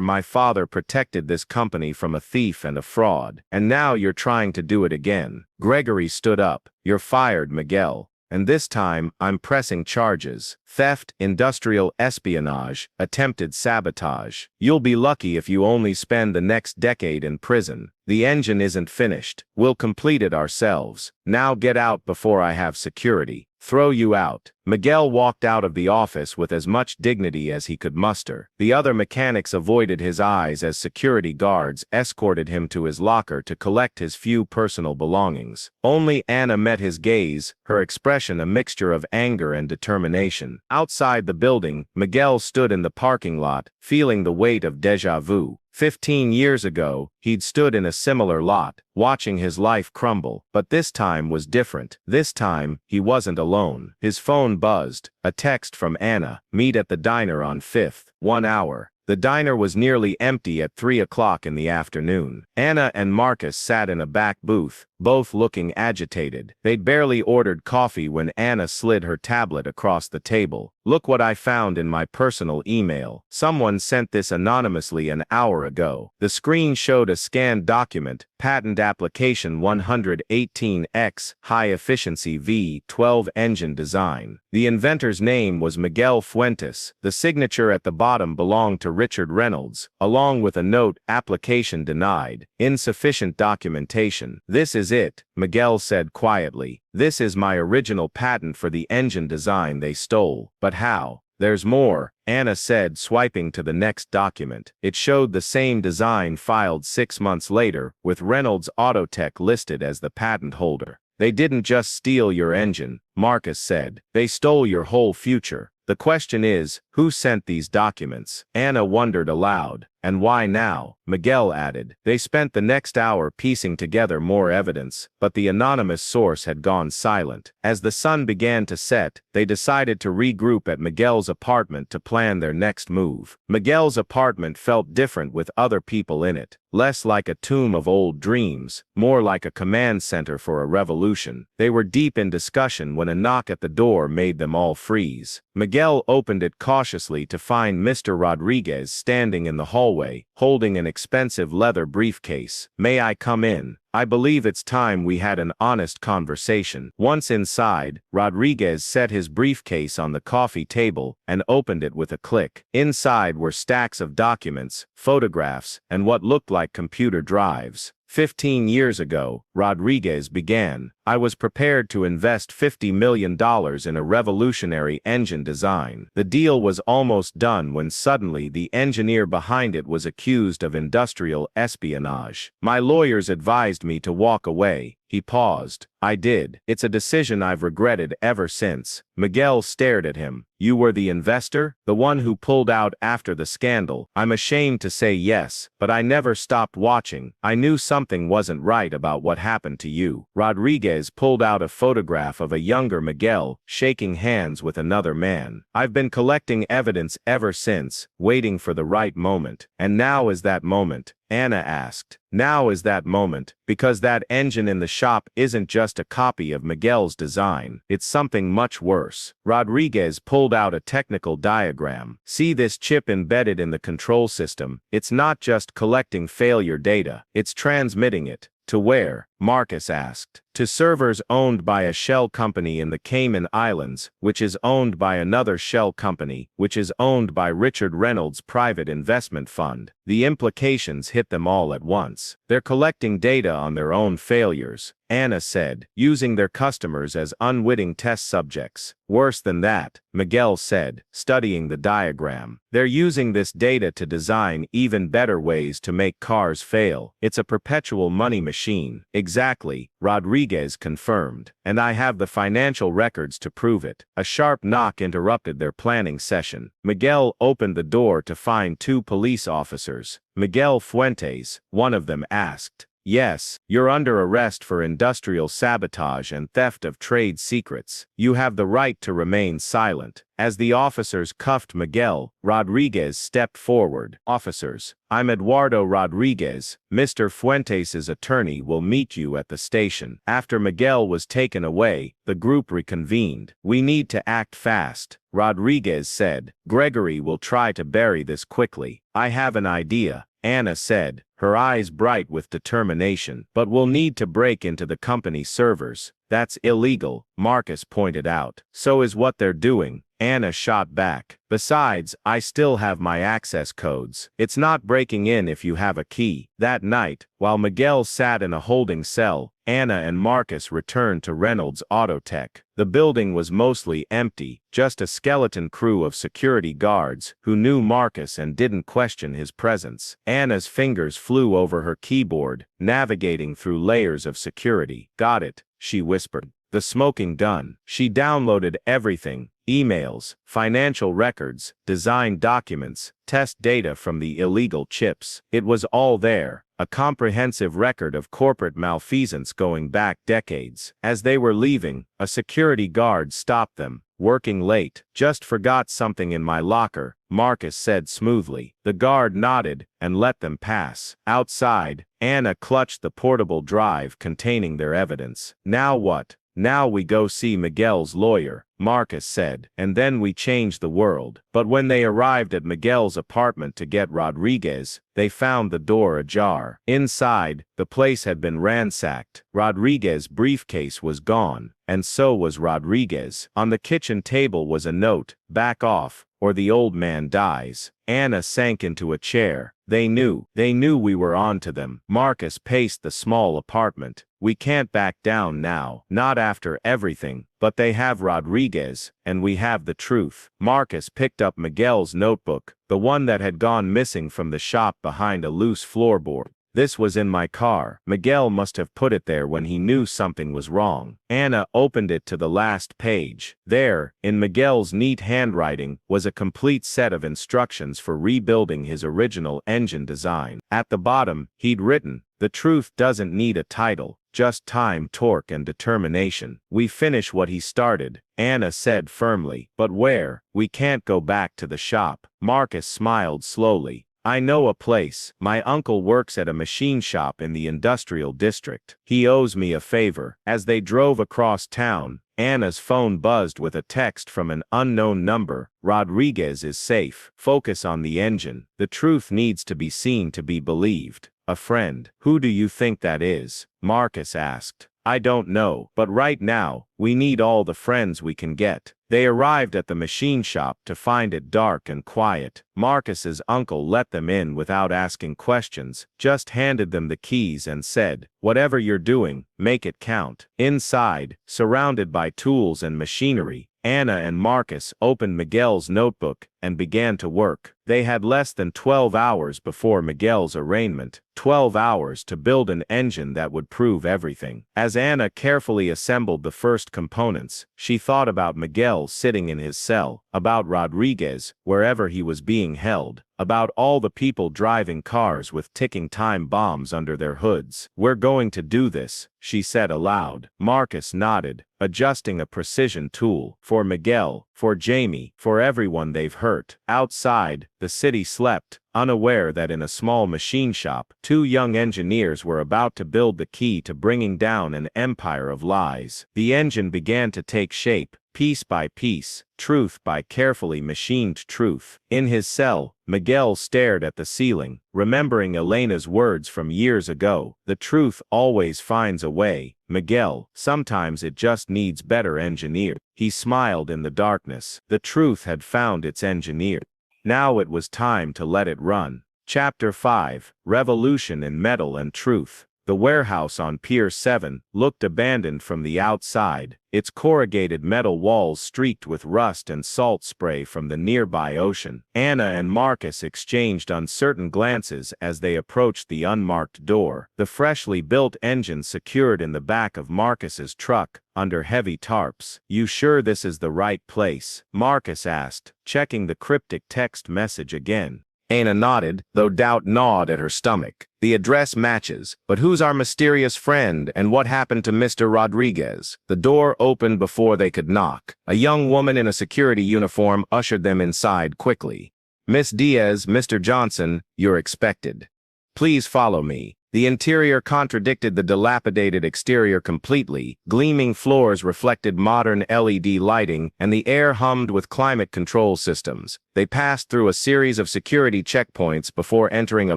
My father protected this company from a thief and a fraud. And now you're trying to do it again." Gregory stood up. "You're fired, Miguel. And this time, I'm pressing charges: theft, industrial espionage, attempted sabotage. You'll be lucky if you only spend the next decade in prison. The engine isn't finished. We'll complete it ourselves. Now get out before I have security." Throw you out. Miguel walked out of the office with as much dignity as he could muster. The other mechanics avoided his eyes as security guards escorted him to his locker to collect his few personal belongings. Only Anna met his gaze, her expression a mixture of anger and determination. Outside the building, Miguel stood in the parking lot, feeling the weight of déjà vu. 15 years ago, he'd stood in a similar lot, watching his life crumble, but this time was different. This time, he wasn't alone. His phone buzzed, a text from Anna, meet at the diner on 5th, 1 hour. The diner was nearly empty at 3 o'clock in the afternoon. Anna and Marcus sat in a back booth, both looking agitated. They'd barely ordered coffee when Anna slid her tablet across the table. Look what I found in my personal email. Someone sent this anonymously an hour ago. The screen showed a scanned document, patent application 118X, high-efficiency V12 engine design. The inventor's name was Miguel Fuentes. The signature at the bottom belonged to Richard Reynolds, along with a note, application denied, insufficient documentation. This is it, Miguel said quietly. This is my original patent for the engine design they stole. But how? There's more, Anna said, swiping to the next document. It showed the same design filed 6 months later, with Reynolds Autotech listed as the patent holder. They didn't just steal your engine, Marcus said. They stole your whole future. The question is, who sent these documents? Anna wondered aloud. And why now? Miguel added. They spent the next hour piecing together more evidence, but the anonymous source had gone silent. As the sun began to set, they decided to regroup at Miguel's apartment to plan their next move. Miguel's apartment felt different with other people in it. Less like a tomb of old dreams, more like a command center for a revolution. They were deep in discussion when a knock at the door made them all freeze. Miguel opened it cautiously to find Mr. Rodriguez standing in the hallway, holding an expensive leather briefcase. May I come in? I believe it's time we had an honest conversation. Once inside, Rodriguez set his briefcase on the coffee table and opened it with a click. Inside were stacks of documents, photographs, and what looked like computer drives. 15 years ago, Rodriguez began. I was prepared to invest $50 million in a revolutionary engine design. The deal was almost done when suddenly the engineer behind it was accused of industrial espionage. My lawyers advised me to walk away. He paused. I did. It's a decision I've regretted ever since. Miguel stared at him. You were the investor? The one who pulled out after the scandal? I'm ashamed to say yes, but I never stopped watching. I knew something wasn't right about what happened to you. Rodriguez pulled out a photograph of a younger Miguel, shaking hands with another man. I've been collecting evidence ever since, waiting for the right moment. And now is that moment. Anna asked. Now is that moment, because that engine in the shop isn't just a copy of Miguel's design. It's something much worse. Rodriguez pulled out a technical diagram. See this chip embedded in the control system? It's not just collecting failure data, it's transmitting it. To where? Marcus asked. To servers owned by a shell company in the Cayman Islands, which is owned by another shell company, which is owned by Richard Reynolds' private investment fund. The implications hit them all at once. They're collecting data on their own failures, Anna said, using their customers as unwitting test subjects. Worse than that, Miguel said, studying the diagram. They're using this data to design even better ways to make cars fail. It's a perpetual money machine. Exactly, Rodriguez confirmed. And I have the financial records to prove it. A sharp knock interrupted their planning session. Miguel opened the door to find 2 police officers. Miguel Fuentes, one of them asked. Yes, you're under arrest for industrial sabotage and theft of trade secrets. You have the right to remain silent. As the officers cuffed Miguel, Rodriguez stepped forward. Officers, I'm Eduardo Rodriguez. Mr. Fuentes' attorney will meet you at the station. After Miguel was taken away, the group reconvened. We need to act fast, Rodriguez said. Gregory will try to bury this quickly. I have an idea, Anna said, her eyes bright with determination. But we'll need to break into the company servers. That's illegal, Marcus pointed out. So is what they're doing, Anna shot back. Besides, I still have my access codes. It's not breaking in if you have a key. That night, while Miguel sat in a holding cell, Anna and Marcus returned to Reynolds Autotech. The building was mostly empty, just a skeleton crew of security guards who knew Marcus and didn't question his presence. Anna's fingers flew over her keyboard, navigating through layers of security. Got it, she whispered. The smoking done. She downloaded everything: emails, financial records, design documents, test data from the illegal chips. It was all there, a comprehensive record of corporate malfeasance going back decades. As they were leaving, a security guard stopped them. Working late. Just forgot something in my locker, Marcus said smoothly. The guard nodded and let them pass. Outside, Anna clutched the portable drive containing their evidence. Now what? Now we go see Miguel's lawyer, Marcus said, and then we change the world. But when they arrived at Miguel's apartment to get Rodriguez, they found the door ajar. Inside, the place had been ransacked. Rodriguez's briefcase was gone, and so was Rodriguez. On the kitchen table was a note: back off, or the old man dies. Anna sank into a chair. They knew we were on to them. Marcus paced the small apartment. We can't back down now, not after everything. But they have Rodriguez, and we have the truth. Marcus picked up Miguel's notebook, the one that had gone missing from the shop behind a loose floorboard. This was in my car. Miguel must have put it there when he knew something was wrong. Anna opened it to the last page. There, in Miguel's neat handwriting, was a complete set of instructions for rebuilding his original engine design. At the bottom, he'd written, "The truth doesn't need a title, just time, torque, and determination." We finish what he started, Anna said firmly. But where? We can't go back to the shop. Marcus smiled slowly. I know a place. My uncle works at a machine shop in the industrial district. He owes me a favor. As they drove across town, Anna's phone buzzed with a text from an unknown number. Rodriguez is safe. Focus on the engine. The truth needs to be seen to be believed. A friend. Who do you think that is? Marcus asked. I don't know, but right now, we need all the friends we can get. They arrived at the machine shop to find it dark and quiet. Marcus's uncle let them in without asking questions, just handed them the keys and said, "Whatever you're doing, make it count." Inside, surrounded by tools and machinery, Anna and Marcus opened Miguel's notebook and began to work. They had less than 12 hours before Miguel's arraignment, 12 hours to build an engine that would prove everything. As Anna carefully assembled the first components, she thought about Miguel sitting in his cell, about Rodriguez, wherever he was being held, about all the people driving cars with ticking time bombs under their hoods. We're going to do this, she said aloud. Marcus nodded, adjusting a precision tool. For Miguel, for Jamie, for everyone they've hurt. Outside, the city slept, unaware that in a small machine shop, two young engineers were about to build the key to bringing down an empire of lies. The engine began to take shape, piece by piece, truth by carefully machined truth. In his cell, Miguel stared at the ceiling, remembering Elena's words from years ago. The truth always finds a way, Miguel. Sometimes it just needs better engineer. He smiled in the darkness. The truth had found its engineer. Now it was time to let it run. Chapter 5: Revolution in Metal and Truth. The warehouse on Pier 7 looked abandoned from the outside, its corrugated metal walls streaked with rust and salt spray from the nearby ocean. Anna and Marcus exchanged uncertain glances as they approached the unmarked door. The freshly built engine secured in the back of Marcus's truck, under heavy tarps. "You sure this is the right place?" Marcus asked, checking the cryptic text message again. Anna nodded, though doubt gnawed at her stomach. "The address matches, but who's our mysterious friend and what happened to Mr. Rodriguez?" The door opened before they could knock. A young woman in a security uniform ushered them inside quickly. "Miss Diaz, Mr. Johnson, you're expected. Please follow me." The interior contradicted the dilapidated exterior completely. Gleaming floors reflected modern LED lighting, and the air hummed with climate control systems. They passed through a series of security checkpoints before entering a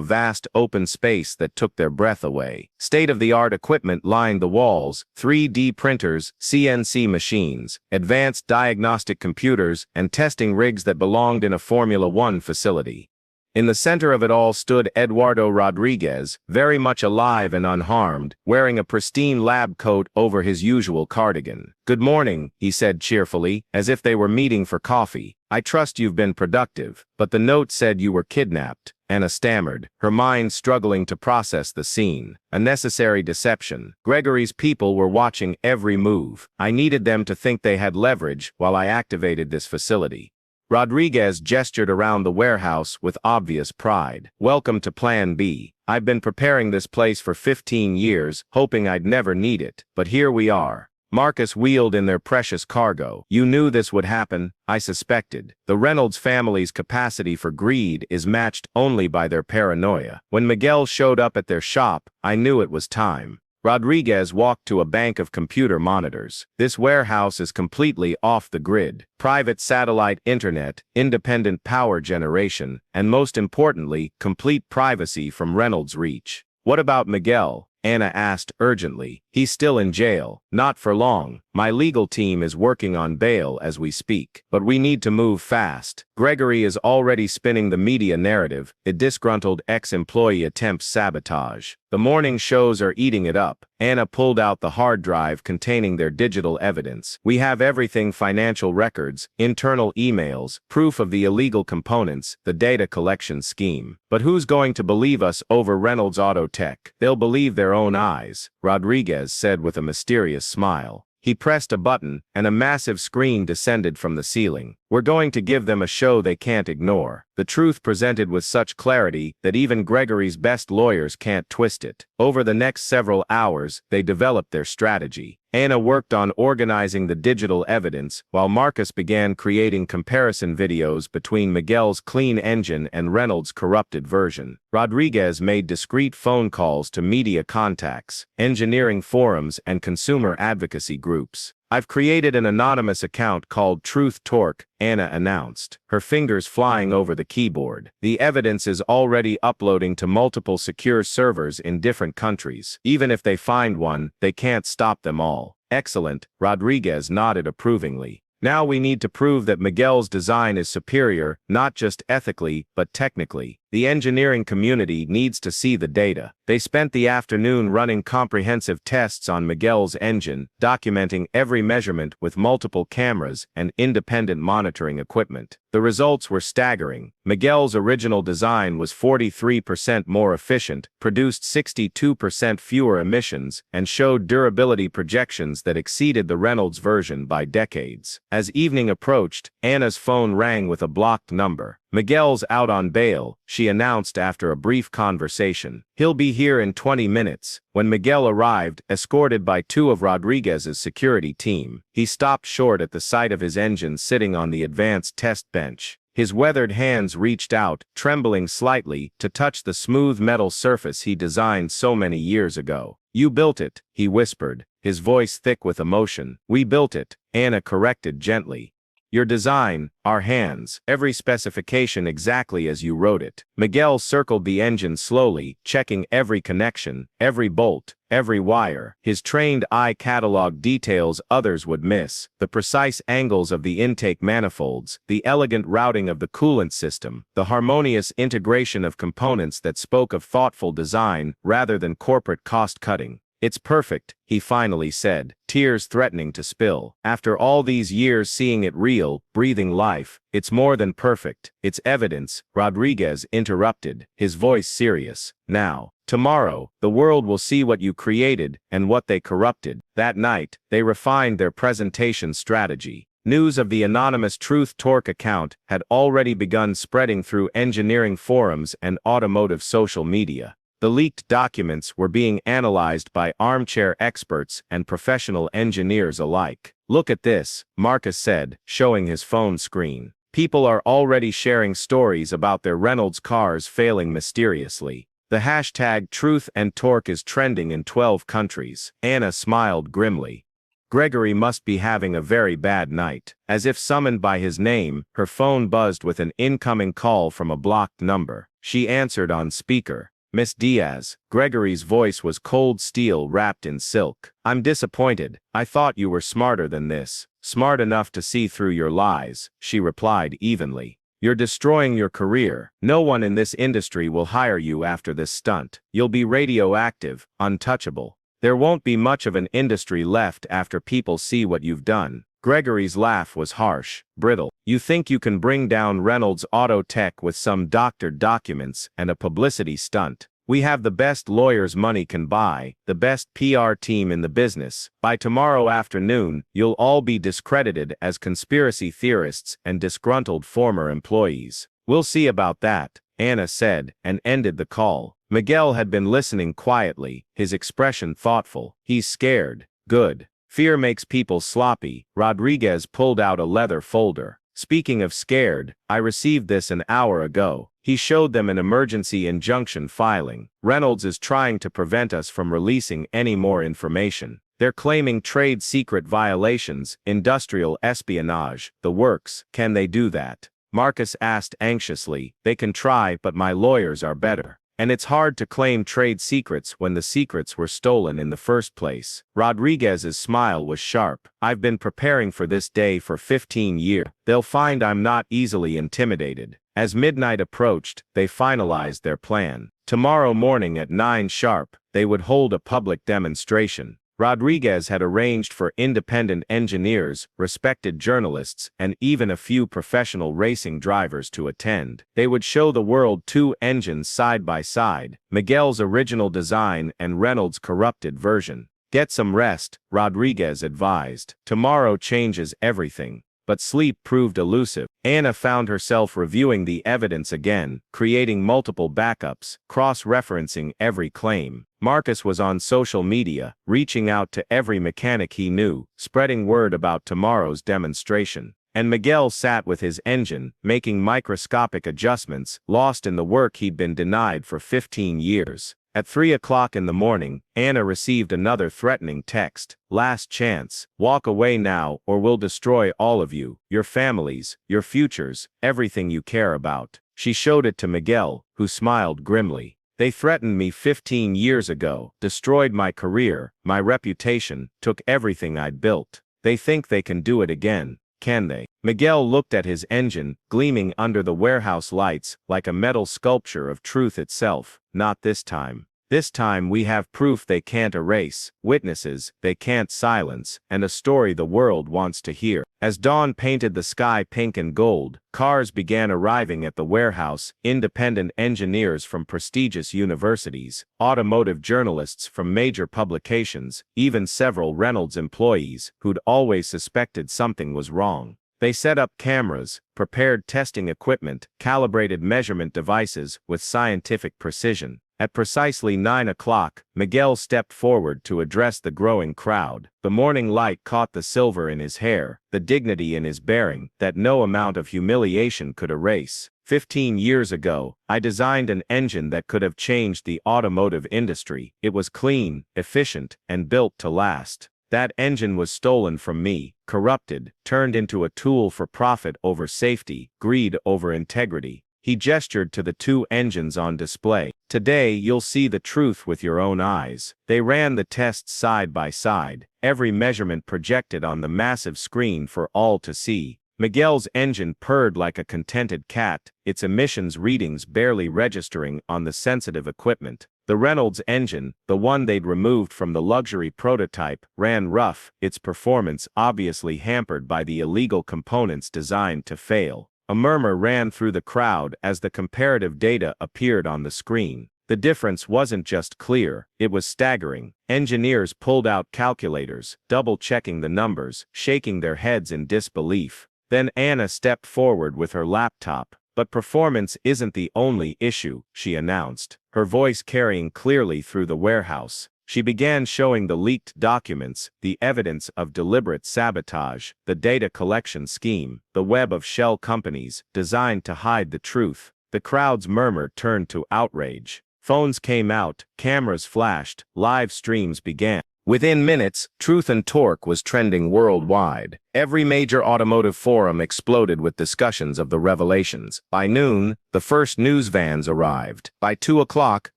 vast open space that took their breath away. State-of-the-art equipment lined the walls: 3D printers, CNC machines, advanced diagnostic computers, and testing rigs that belonged in a Formula One facility. In the center of it all stood Eduardo Rodriguez, very much alive and unharmed, wearing a pristine lab coat over his usual cardigan. "Good morning," he said cheerfully, as if they were meeting for coffee. "I trust you've been productive, but the note said you were kidnapped." Anna stammered, her mind struggling to process the scene. A necessary deception. Gregory's people were watching every move. I needed them to think they had leverage while I activated this facility. Rodriguez gestured around the warehouse with obvious pride. "Welcome to Plan B. I've been preparing this place for 15 years, hoping I'd never need it, but here we are." Marcus wheeled in their precious cargo. "You knew this would happen," I suspected. The Reynolds family's capacity for greed is matched only by their paranoia. When Miguel showed up at their shop, I knew it was time. Rodriguez walked to a bank of computer monitors. "This warehouse is completely off the grid. Private satellite internet, independent power generation, and most importantly, complete privacy from Reynolds' reach." "What about Miguel?" Anna asked urgently. "He's still in jail." "Not for long. My legal team is working on bail as we speak. But we need to move fast. Gregory is already spinning the media narrative. A disgruntled ex-employee attempts sabotage. The morning shows are eating it up." Anna pulled out the hard drive containing their digital evidence. "We have everything: financial records, internal emails, proof of the illegal components, the data collection scheme. But who's going to believe us over Reynolds Auto Tech? They'll believe their own eyes," Rodriguez said with a mysterious smile. He pressed a button, and a massive screen descended from the ceiling. "We're going to give them a show they can't ignore. The truth presented with such clarity that even Gregory's best lawyers can't twist it." Over the next several hours, they developed their strategy. Anna worked on organizing the digital evidence, while Marcus began creating comparison videos between Miguel's clean engine and Reynolds' corrupted version. Rodriguez made discreet phone calls to media contacts, engineering forums, and consumer advocacy groups. "I've created an anonymous account called Truth Torque," Anna announced, her fingers flying over the keyboard. "The evidence is already uploading to multiple secure servers in different countries. Even if they find one, they can't stop them all." "Excellent," Rodriguez nodded approvingly. "Now we need to prove that Miguel's design is superior, not just ethically, but technically. The engineering community needs to see the data." They spent the afternoon running comprehensive tests on Miguel's engine, documenting every measurement with multiple cameras and independent monitoring equipment. The results were staggering. Miguel's original design was 43% more efficient, produced 62% fewer emissions, and showed durability projections that exceeded the Reynolds version by decades. As evening approached, Anna's phone rang with a blocked number. "Miguel's out on bail," she announced after a brief conversation. "He'll be here in 20 minutes. When Miguel arrived, escorted by two of Rodriguez's security team, he stopped short at the sight of his engine sitting on the advanced test bench. His weathered hands reached out, trembling slightly, to touch the smooth metal surface he designed so many years ago. "You built it," he whispered, his voice thick with emotion. "We built it," Anna corrected gently. "Your design, our hands, every specification exactly as you wrote it." Miguel circled the engine slowly, checking every connection, every bolt, every wire. His trained eye cataloged details others would miss: the precise angles of the intake manifolds, the elegant routing of the coolant system, the harmonious integration of components that spoke of thoughtful design rather than corporate cost-cutting. "It's perfect," he finally said, tears threatening to spill. "After all these years seeing it real, breathing life, it's more than perfect. It's evidence," Rodriguez interrupted, his voice serious. "Now, tomorrow, the world will see what you created and what they corrupted." That night, they refined their presentation strategy. News of the anonymous Truth Torque account had already begun spreading through engineering forums and automotive social media. The leaked documents were being analyzed by armchair experts and professional engineers alike. "Look at this," Marcus said, showing his phone screen. "People are already sharing stories about their Reynolds cars failing mysteriously. The hashtag Truth and Torque is trending in 12 countries. Anna smiled grimly. Gregory must be having a very bad night. As if summoned by his name, her phone buzzed with an incoming call from a blocked number. She answered on speaker. Miss Diaz. Gregory's voice was cold steel wrapped in silk. I'm disappointed. I thought you were smarter than this. Smart enough to see through your lies, she replied evenly. You're destroying your career. No one in this industry will hire you after this stunt. You'll be radioactive, untouchable. There won't be much of an industry left after people see what you've done. Gregory's laugh was harsh, brittle. You think you can bring down Reynolds Auto Tech with some doctored documents and a publicity stunt? We have the best lawyers money can buy, the best PR team in the business. By tomorrow afternoon, you'll all be discredited as conspiracy theorists and disgruntled former employees. We'll see about that, Anna said, and ended the call. Miguel had been listening quietly, his expression thoughtful. He's scared. Good. Fear makes people sloppy. Rodriguez pulled out a leather folder. Speaking of scared, I received this an hour ago. He showed them an emergency injunction filing. Reynolds is trying to prevent us from releasing any more information. They're claiming trade secret violations, industrial espionage, the works. Can they do that? Marcus asked anxiously. They can try, but my lawyers are better. And it's hard to claim trade secrets when the secrets were stolen in the first place. Rodriguez's smile was sharp. I've been preparing for this day for 15 years. They'll find I'm not easily intimidated. As midnight approached, they finalized their plan. Tomorrow morning at 9 sharp, they would hold a public demonstration. Rodriguez had arranged for independent engineers, respected journalists, and even a few professional racing drivers to attend. They would show the world 2 engines side by side, Miguel's original design and Reynolds' corrupted version. Get some rest, Rodriguez advised. Tomorrow changes everything. But sleep proved elusive. Anna found herself reviewing the evidence again, creating multiple backups, cross-referencing every claim. Marcus was on social media, reaching out to every mechanic he knew, spreading word about tomorrow's demonstration. And Miguel sat with his engine, making microscopic adjustments, lost in the work he'd been denied for 15 years. At 3 o'clock in the morning, Anna received another threatening text. Last chance. Walk away now or we'll destroy all of you, your families, your futures, everything you care about. She showed it to Miguel, who smiled grimly. They threatened me 15 years ago, destroyed my career, my reputation, took everything I'd built. They think they can do it again. Can they? Miguel looked at his engine, gleaming under the warehouse lights, like a metal sculpture of truth itself. Not this time. This time we have proof they can't erase, witnesses they can't silence, and a story the world wants to hear. As dawn painted the sky pink and gold, cars began arriving at the warehouse, independent engineers from prestigious universities, automotive journalists from major publications, even several Reynolds employees who'd always suspected something was wrong. They set up cameras, prepared testing equipment, calibrated measurement devices with scientific precision. At precisely 9 o'clock, Miguel stepped forward to address the growing crowd. The morning light caught the silver in his hair, the dignity in his bearing that no amount of humiliation could erase. 15 years ago, I designed an engine that could have changed the automotive industry. It was clean, efficient, and built to last. That engine was stolen from me, corrupted, turned into a tool for profit over safety, greed over integrity. He gestured to the 2 engines on display. Today you'll see the truth with your own eyes. They ran the tests side by side, every measurement projected on the massive screen for all to see. Miguel's engine purred like a contented cat, its emissions readings barely registering on the sensitive equipment. The Reynolds engine, the one they'd removed from the luxury prototype, ran rough, its performance obviously hampered by the illegal components designed to fail. A murmur ran through the crowd as the comparative data appeared on the screen. The difference wasn't just clear, it was staggering. Engineers pulled out calculators, double-checking the numbers, shaking their heads in disbelief. Then Anna stepped forward with her laptop. But performance isn't the only issue, she announced, her voice carrying clearly through the warehouse. She began showing the leaked documents, the evidence of deliberate sabotage, the data collection scheme, the web of shell companies designed to hide the truth. The crowd's murmur turned to outrage. Phones came out, cameras flashed, live streams began. Within minutes, Truth and Torque was trending worldwide. Every major automotive forum exploded with discussions of the revelations. By noon, the first news vans arrived. By 2 o'clock,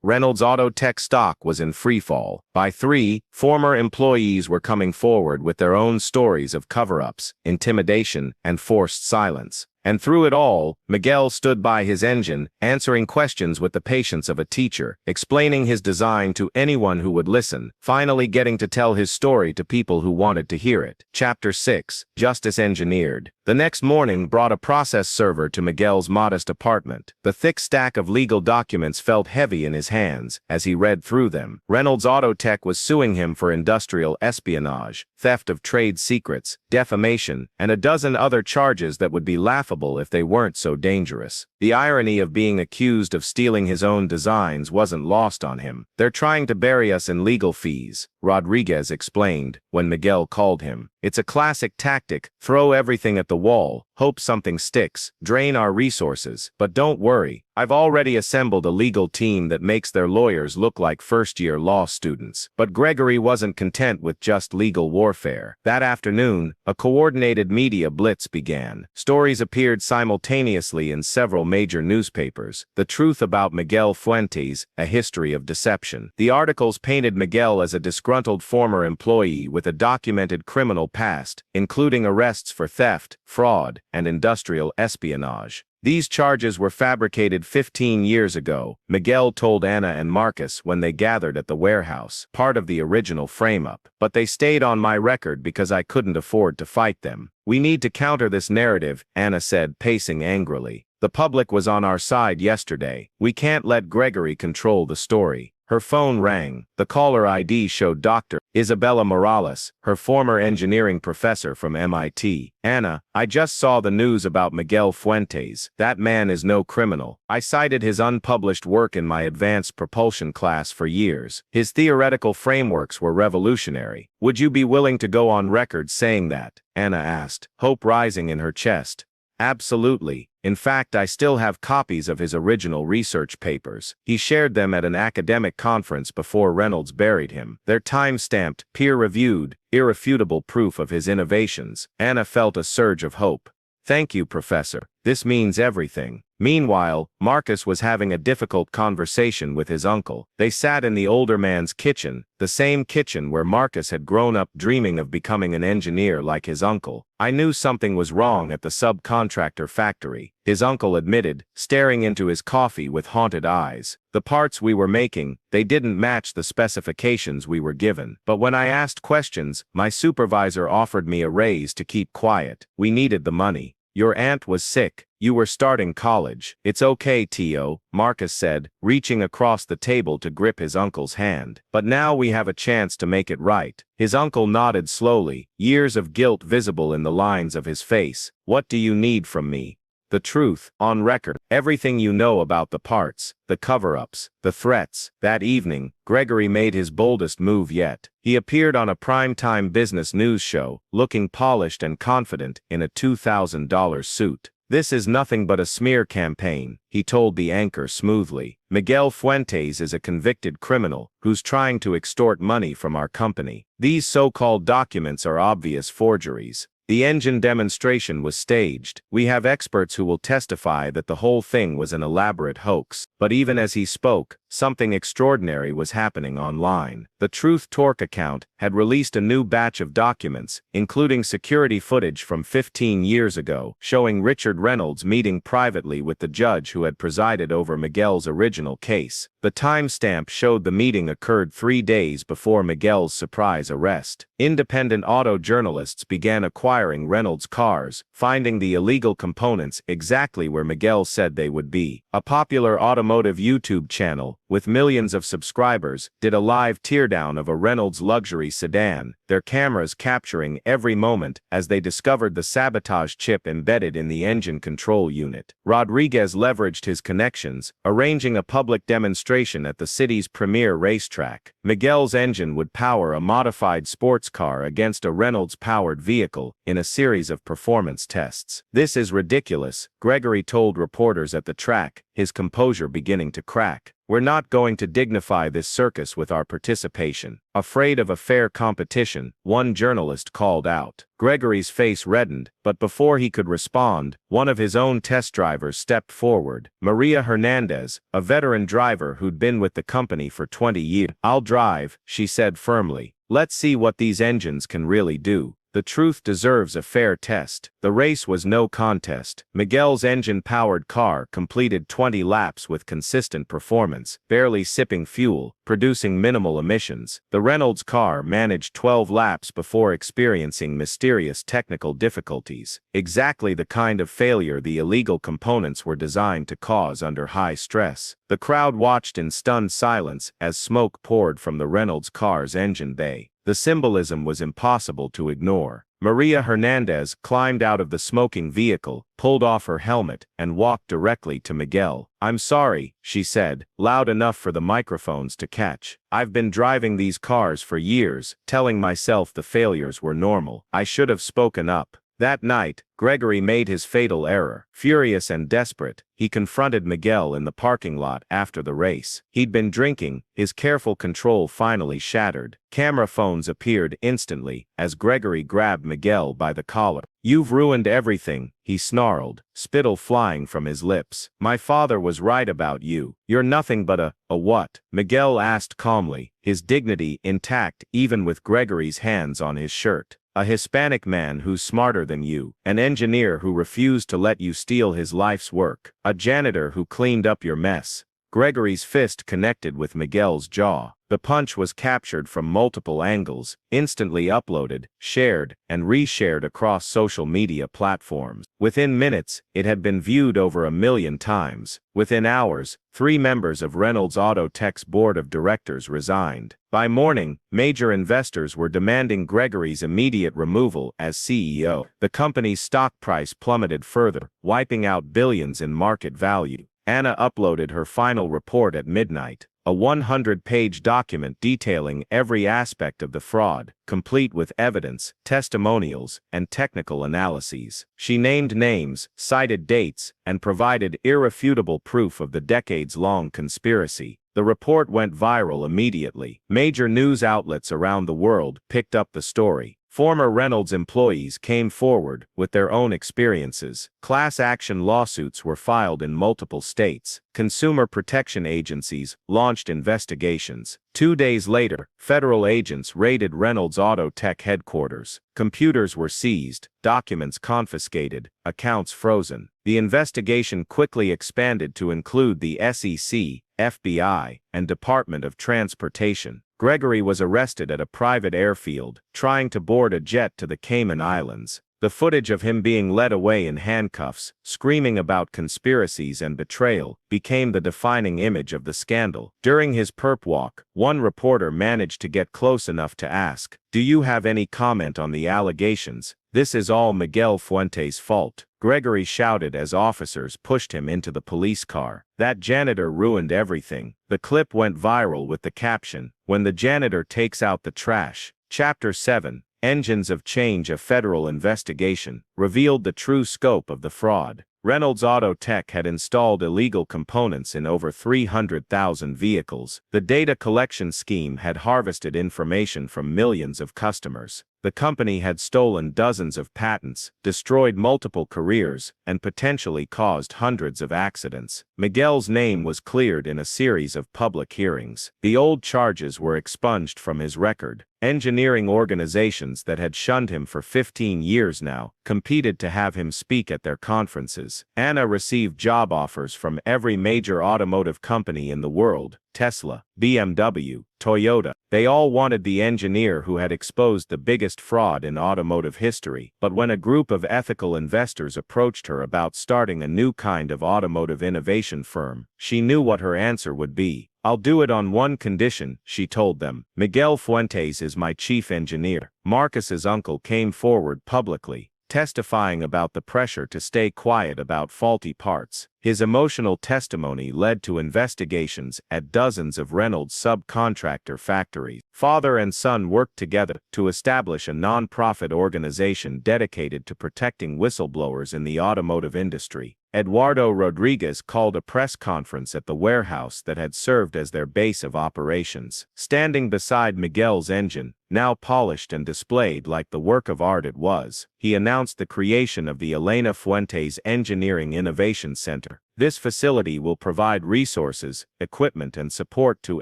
Reynolds Auto Tech stock was in freefall. By 3, former employees were coming forward with their own stories of cover-ups, intimidation, and forced silence. And through it all, Miguel stood by his engine, answering questions with the patience of a teacher, explaining his design to anyone who would listen, finally getting to tell his story to people who wanted to hear it. Chapter 6. Justice Engineered. The next morning brought a process server to Miguel's modest apartment. The thick stack of legal documents felt heavy in his hands as he read through them. Reynolds Auto Tech was suing him for industrial espionage, theft of trade secrets, defamation, and a dozen other charges that would be laughable if they weren't so dangerous. The irony of being accused of stealing his own designs wasn't lost on him. "They're trying to bury us in legal fees," Rodriguez explained when Miguel called him. "It's a classic tactic: throw everything at the wall, hope something sticks, drain our resources. But don't worry, I've already assembled a legal team that makes their lawyers look like first-year law students." But Gregory wasn't content with just legal warfare. That afternoon, a coordinated media blitz began. Stories appeared simultaneously in several major newspapers. The Truth About Miguel Fuentes, A History of Deception. The articles painted Miguel as a disgruntled former employee with a documented criminal past, including arrests for theft, fraud, and industrial espionage. These charges were fabricated 15 years ago, Miguel told Anna and Marcus when they gathered at the warehouse, part of the original frame-up. "But they stayed on my record because I couldn't afford to fight them. We need to counter this narrative," Anna said, pacing angrily. "The public was on our side yesterday. We can't let Gregory control the story." Her phone rang. The caller ID showed Dr. Isabella Morales, her former engineering professor from MIT. "Anna, I just saw the news about Miguel Fuentes. That man is no criminal. I cited his unpublished work in my advanced propulsion class for years. His theoretical frameworks were revolutionary. Would you be willing to go on record saying that?" Anna asked, hope rising in her chest. "Absolutely. In fact, I still have copies of his original research papers. He shared them at an academic conference before Reynolds buried him. They're time-stamped, peer-reviewed, irrefutable proof of his innovations." Anna felt a surge of hope. "Thank you, Professor. This means everything." Meanwhile, Marcus was having a difficult conversation with his uncle. They sat in the older man's kitchen, the same kitchen where Marcus had grown up dreaming of becoming an engineer like his uncle. "I knew something was wrong at the subcontractor factory," his uncle admitted, staring into his coffee with haunted eyes. "The parts we were making, they didn't match the specifications we were given. But when I asked questions, my supervisor offered me a raise to keep quiet. We needed the money. Your aunt was sick. You were starting college. It's okay, Tio," Marcus said, reaching across the table to grip his uncle's hand. "But now we have a chance to make it right." His uncle nodded slowly, years of guilt visible in the lines of his face. "What do you need from me?" "The truth, on record, everything you know about the parts, the cover-ups, the threats." That evening, Gregory made his boldest move yet. He appeared on a primetime business news show, looking polished and confident in a $2,000 suit. "This is nothing but a smear campaign," he told the anchor smoothly. "Miguel Fuentes is a convicted criminal who's trying to extort money from our company. These so-called documents are obvious forgeries. The engine demonstration was staged. We have experts who will testify that the whole thing was an elaborate hoax." But even as he spoke, something extraordinary was happening online. The Truth Torque account had released a new batch of documents, including security footage from 15 years ago, showing Richard Reynolds meeting privately with the judge who had presided over Miguel's original case. The timestamp showed the meeting occurred 3 days before Miguel's surprise arrest. Independent auto journalists began acquiring Reynolds' cars, finding the illegal components exactly where Miguel said they would be. A popular automotive YouTube channel, with millions of subscribers, did a live teardown of a Reynolds luxury sedan, their cameras capturing every moment as they discovered the sabotage chip embedded in the engine control unit. Rodriguez leveraged his connections, arranging a public demonstration at the city's premier racetrack. Miguel's engine would power a modified sports car against a Reynolds-powered vehicle in a series of performance tests. "This is ridiculous," Gregory told reporters at the track, his composure beginning to crack. We're not going to dignify this circus with our participation. Afraid of a fair competition, one journalist called out. Gregory's face reddened, but before he could respond, one of his own test drivers stepped forward. Maria Hernandez, a veteran driver who'd been with the company for 20 years. "I'll drive," she said firmly. "Let's see what these engines can really do. The truth deserves a fair test." The race was no contest. Miguel's engine-powered car completed 20 laps with consistent performance, barely sipping fuel, producing minimal emissions. The Reynolds car managed 12 laps before experiencing mysterious technical difficulties, exactly the kind of failure the illegal components were designed to cause under high stress. The crowd watched in stunned silence as smoke poured from the Reynolds car's engine bay. The symbolism was impossible to ignore. Maria Hernandez climbed out of the smoking vehicle, pulled off her helmet, and walked directly to Miguel. "I'm sorry," she said, loud enough for the microphones to catch. "I've been driving these cars for years, telling myself the failures were normal. I should have spoken up." That night, Gregory made his fatal error. Furious and desperate, he confronted Miguel in the parking lot after the race. He'd been drinking, his careful control finally shattered. Camera phones appeared instantly as Gregory grabbed Miguel by the collar. "You've ruined everything," he snarled, spittle flying from his lips. "My father was right about you. You're nothing but a what?" Miguel asked calmly, his dignity intact even with Gregory's hands on his shirt. "A Hispanic man who's smarter than you, an engineer who refused to let you steal his life's work, a janitor who cleaned up your mess." Gregory's fist connected with Miguel's jaw. The punch was captured from multiple angles, instantly uploaded, shared, and reshared across social media platforms. Within minutes, it had been viewed over 1 million times. Within hours, 3 members of Reynolds Auto Tech's board of directors resigned. By morning, major investors were demanding Gregory's immediate removal as CEO. The company's stock price plummeted further, wiping out billions in market value. Anna uploaded her final report at midnight, a 100-page document detailing every aspect of the fraud, complete with evidence, testimonials, and technical analyses. She named names, cited dates, and provided irrefutable proof of the decades-long conspiracy. The report went viral immediately. Major news outlets around the world picked up the story. Former Reynolds employees came forward with their own experiences. Class action lawsuits were filed in multiple states. Consumer protection agencies launched investigations. 2 days later, federal agents raided Reynolds Auto Tech headquarters. Computers were seized, documents confiscated, accounts frozen. The investigation quickly expanded to include the SEC, FBI, and Department of Transportation. Gregory was arrested at a private airfield, trying to board a jet to the Cayman Islands. The footage of him being led away in handcuffs, screaming about conspiracies and betrayal, became the defining image of the scandal. During his perp walk, one reporter managed to get close enough to ask, "Do you have any comment on the allegations? This is all Miguel Fuentes' fault." Gregory shouted as officers pushed him into the police car. "That janitor ruined everything." The clip went viral with the caption, "When the janitor takes out the trash." Chapter 7. Engines of Change. A federal investigation revealed the true scope of the fraud. Reynolds Auto Tech had installed illegal components in over 300,000 vehicles. The data collection scheme had harvested information from millions of customers. The company had stolen dozens of patents, destroyed multiple careers, and potentially caused hundreds of accidents. Miguel's name was cleared in a series of public hearings. The old charges were expunged from his record. Engineering organizations that had shunned him for 15 years now competed to have him speak at their conferences. Anna received job offers from every major automotive company in the world: Tesla, BMW, Toyota. They all wanted the engineer who had exposed the biggest fraud in automotive history. But when a group of ethical investors approached her about starting a new kind of automotive innovation firm, she knew what her answer would be. "I'll do it on one condition," she told them. "Miguel Fuentes is my chief engineer." Marcus's uncle came forward publicly, testifying about the pressure to stay quiet about faulty parts. His emotional testimony led to investigations at dozens of Reynolds subcontractor factories. Father and son worked together to establish a non-profit organization dedicated to protecting whistleblowers in the automotive industry. Eduardo Rodriguez called a press conference at the warehouse that had served as their base of operations. Standing beside Miguel's engine, now polished and displayed like the work of art it was, he announced the creation of the Miguel Fuentes Engineering Innovation Center. This facility will provide resources, equipment and support to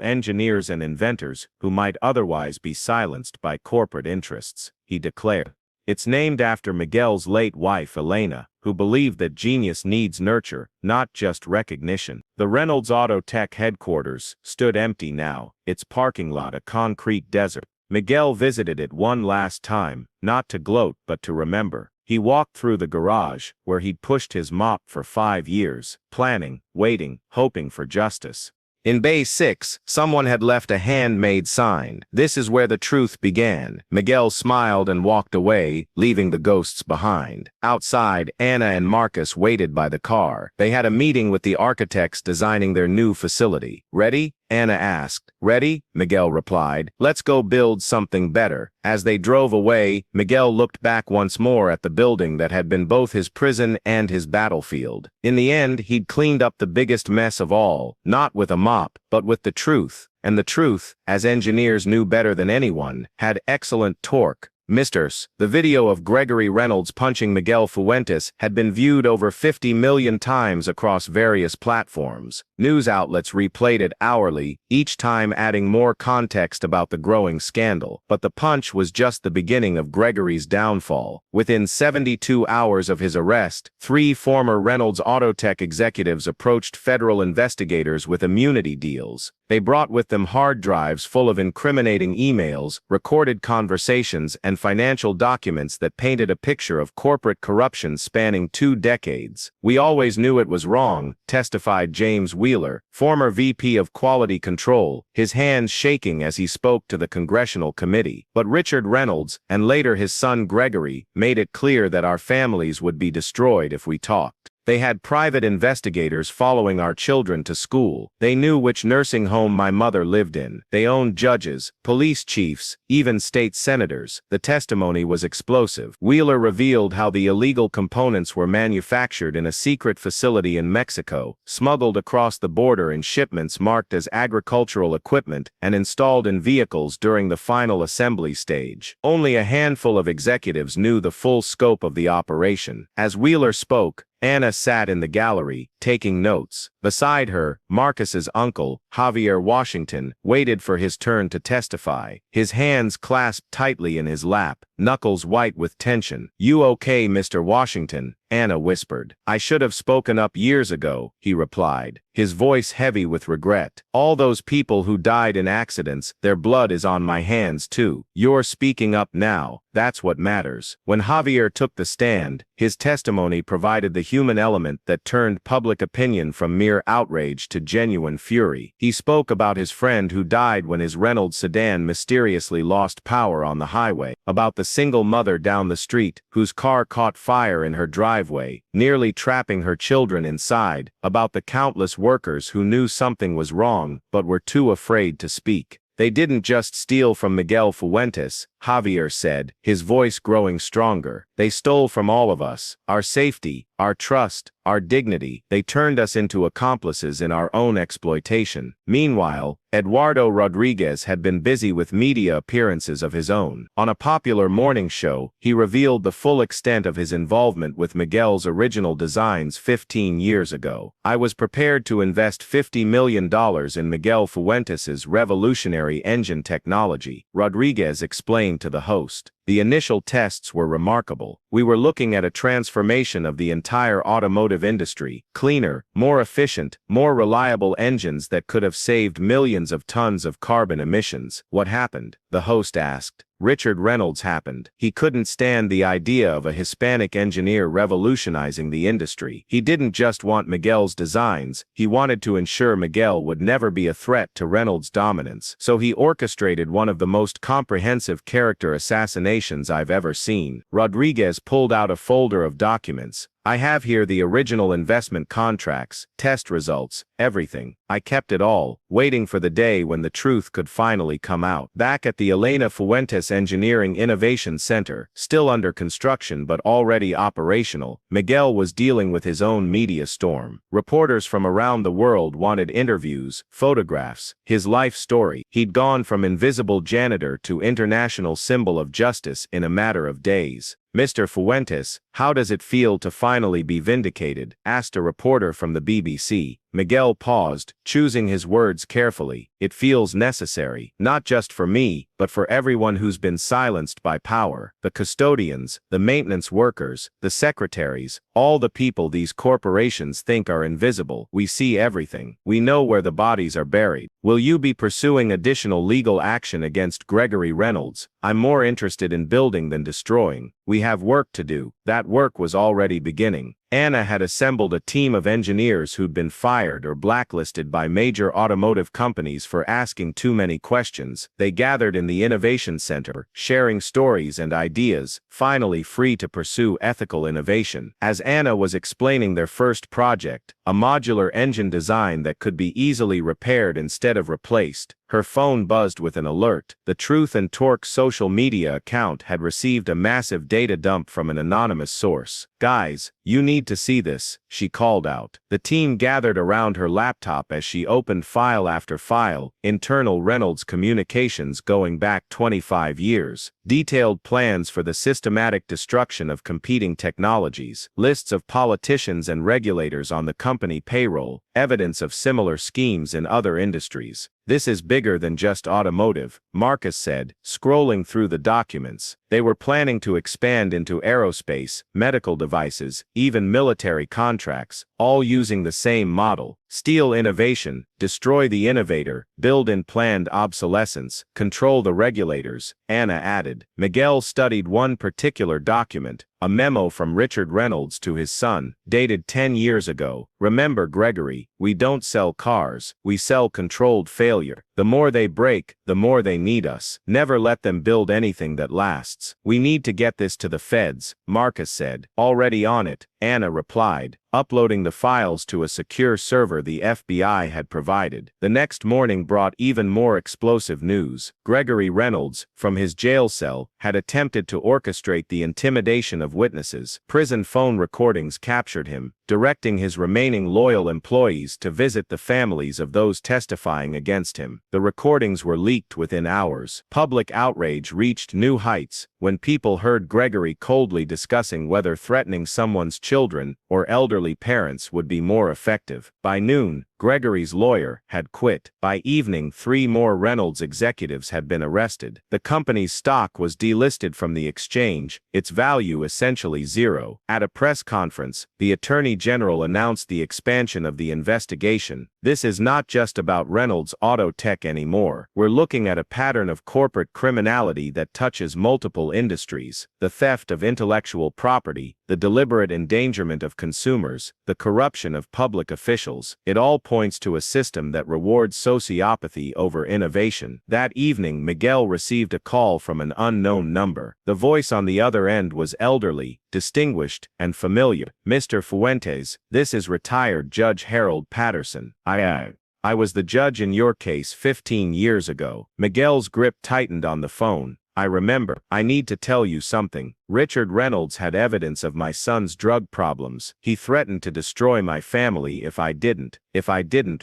engineers and inventors who might otherwise be silenced by corporate interests, he declared. It's named after Miguel's late wife Elena, who believed that genius needs nurture, not just recognition. The Reynolds Auto Tech headquarters stood empty now, its parking lot a concrete desert. Miguel visited it one last time, not to gloat but to remember. He walked through the garage, where he'd pushed his mop for 5 years, planning, waiting, hoping for justice. In Bay 6, someone had left a handmade sign. This is where the truth began. Miguel smiled and walked away, leaving the ghosts behind. Outside, Anna and Marcus waited by the car. They had a meeting with the architects designing their new facility. Ready? Anna asked. Ready? Miguel replied. Let's go build something better. As they drove away, Miguel looked back once more at the building that had been both his prison and his battlefield. In the end, he'd cleaned up the biggest mess of all, not with a mop, but with the truth. And the truth, as engineers knew better than anyone, had excellent torque. Misters, the video of Gregory Reynolds punching Miguel Fuentes had been viewed over 50 million times across various platforms. News outlets replayed it hourly, each time adding more context about the growing scandal. But the punch was just the beginning of Gregory's downfall. Within 72 hours of his arrest, 3 former Reynolds Autotech executives approached federal investigators with immunity deals. They brought with them hard drives full of incriminating emails, recorded conversations, and financial documents that painted a picture of corporate corruption spanning 2 decades. We always knew it was wrong, testified James Wheeler, former VP of Quality Control, his hands shaking as he spoke to the congressional committee. But Richard Reynolds, and later his son Gregory, made it clear that our families would be destroyed if we talked. They had private investigators following our children to school. They knew which nursing home my mother lived in. They owned judges, police chiefs, even state senators. The testimony was explosive. Wheeler revealed how the illegal components were manufactured in a secret facility in Mexico, smuggled across the border in shipments marked as agricultural equipment, and installed in vehicles during the final assembly stage. Only a handful of executives knew the full scope of the operation. As Wheeler spoke, Anna sat in the gallery, taking notes. Beside her, Marcus's uncle, Javier Washington, waited for his turn to testify, his hands clasped tightly in his lap, knuckles white with tension. "You okay, Mr. Washington?" Anna whispered. "I should have spoken up years ago," he replied, his voice heavy with regret. "All those people who died in accidents, their blood is on my hands too. You're speaking up now. That's what matters." When Javier took the stand, his testimony provided the human element that turned public opinion from mere outrage to genuine fury. He spoke about his friend who died when his Reynolds sedan mysteriously lost power on the highway, about the single mother down the street whose car caught fire in her driveway, nearly trapping her children inside, about the countless workers who knew something was wrong but were too afraid to speak. "They didn't just steal from Miguel Fuentes," Javier said, his voice growing stronger. "They stole from all of us, our safety, our trust, our dignity. They turned us into accomplices in our own exploitation." Meanwhile, Eduardo Rodriguez had been busy with media appearances of his own. On a popular morning show, he revealed the full extent of his involvement with Miguel's original designs 15 years ago. "I was prepared to invest $50 million in Miguel Fuentes' revolutionary engine technology," Rodriguez explained to the host. "The initial tests were remarkable. We were looking at a transformation of the entire automotive industry, cleaner, more efficient, more reliable engines that could have saved millions of tons of carbon emissions." "What happened?" the host asked. "Richard Reynolds happened. He couldn't stand the idea of a Hispanic engineer revolutionizing the industry. He didn't just want Miguel's designs, he wanted to ensure Miguel would never be a threat to Reynolds' dominance. So he orchestrated one of the most comprehensive character assassinations I've ever seen." Rodriguez pulled out a folder of documents, I have here the original investment contracts, test results, everything. I kept it all, waiting for the day when the truth could finally come out. Back at the Elena Fuentes Engineering Innovation Center, still under construction but already operational, Miguel was dealing with his own media storm. Reporters from around the world wanted interviews, photographs, his life story. He'd gone from invisible janitor to international symbol of justice in a matter of days. "Mr. Fuentes, how does it feel to finally be vindicated?" asked a reporter from the BBC. Miguel paused, choosing his words carefully. "It feels necessary, not just for me, but for everyone who's been silenced by power. The custodians, the maintenance workers, the secretaries, all the people these corporations think are invisible. We see everything. We know where the bodies are buried." "Will you be pursuing additional legal action against Gregory Reynolds?" "I'm more interested in building than destroying. We have work to do." That work was already beginning. Anna had assembled a team of engineers who'd been fired or blacklisted by major automotive companies for asking too many questions. They gathered in the Innovation Center, sharing stories and ideas, finally free to pursue ethical innovation. As Anna was explaining their first project, a modular engine design that could be easily repaired instead of replaced, her phone buzzed with an alert. The Truth and Torque social media account had received a massive data dump from an anonymous source. "Guys, you need to see this," she called out. The team gathered around her laptop as she opened file after file, internal Reynolds communications going back 25 years, detailed plans for the systematic destruction of competing technologies, lists of politicians and regulators on the company payroll, evidence of similar schemes in other industries. "This is bigger than just automotive," Marcus said, scrolling through the documents. They were planning to expand into aerospace, medical devices, even military contracts, all using the same model. "Steal innovation, destroy the innovator, build in planned obsolescence, control the regulators," Anna added. Miguel studied one particular document, a memo from Richard Reynolds to his son, dated 10 years ago. "Remember, Gregory, we don't sell cars, we sell controlled failure. The more they break, the more they need us. Never let them build anything that lasts." "We need to get this to the feds," Marcus said. "Already on it," Anna replied, uploading the files to a secure server the FBI had provided. The next morning brought even more explosive news. Gregory Reynolds, from his jail cell, had attempted to orchestrate the intimidation of witnesses. Prison phone recordings captured him, directing his remaining loyal employees to visit the families of those testifying against him. The recordings were leaked within hours. Public outrage reached new heights when people heard Gregory coldly discussing whether threatening someone's children or elderly parents would be more effective. By noon, Gregory's lawyer had quit. By evening, 3 more Reynolds executives had been arrested. The company's stock was delisted from the exchange, its value essentially zero. At a press conference, the Attorney General announced the expansion of the investigation. "This is not just about Reynolds Auto Tech anymore. We're looking at a pattern of corporate criminality that touches multiple industries: the theft of intellectual property, the deliberate endangerment of consumers, the corruption of public officials. It all points to a system that rewards sociopathy over innovation." That evening, Miguel received a call from an unknown number. The voice on the other end was elderly, distinguished, and familiar. "Mr. Fuentes, this is retired Judge Harold Patterson. I was the judge in your case 15 years ago." Miguel's grip tightened on the phone. "I remember. I need to tell you something. Richard Reynolds had evidence of my son's drug problems. He threatened to destroy my family if I didn't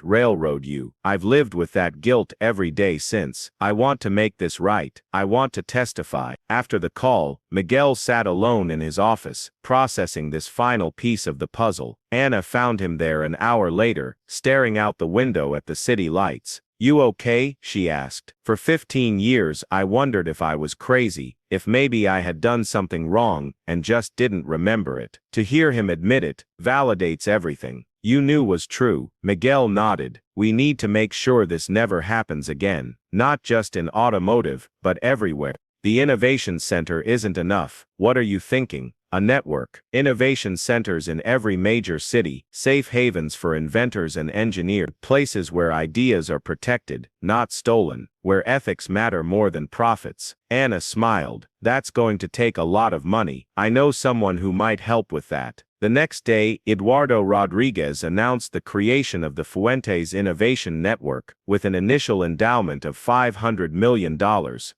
railroad you. I've lived with that guilt every day since. I want to make this right. I want to testify." After the call, Miguel sat alone in his office, processing this final piece of the puzzle. Anna found him there an hour later, staring out the window at the city lights. "You okay?" she asked. "For 15 years I wondered if I was crazy, if maybe I had done something wrong and just didn't remember it." To hear him admit it validates everything you knew was true. Miguel nodded. "We need to make sure this never happens again, not just in automotive, but everywhere. The Innovation Center isn't enough. What are you thinking? A network. Innovation centers in every major city, safe havens for inventors and engineers, places where ideas are protected, not stolen, where ethics matter more than profits." Anna smiled. "That's going to take a lot of money. I know someone who might help with that." The next day, Eduardo Rodriguez announced the creation of the Fuentes Innovation Network, with an initial endowment of $500 million.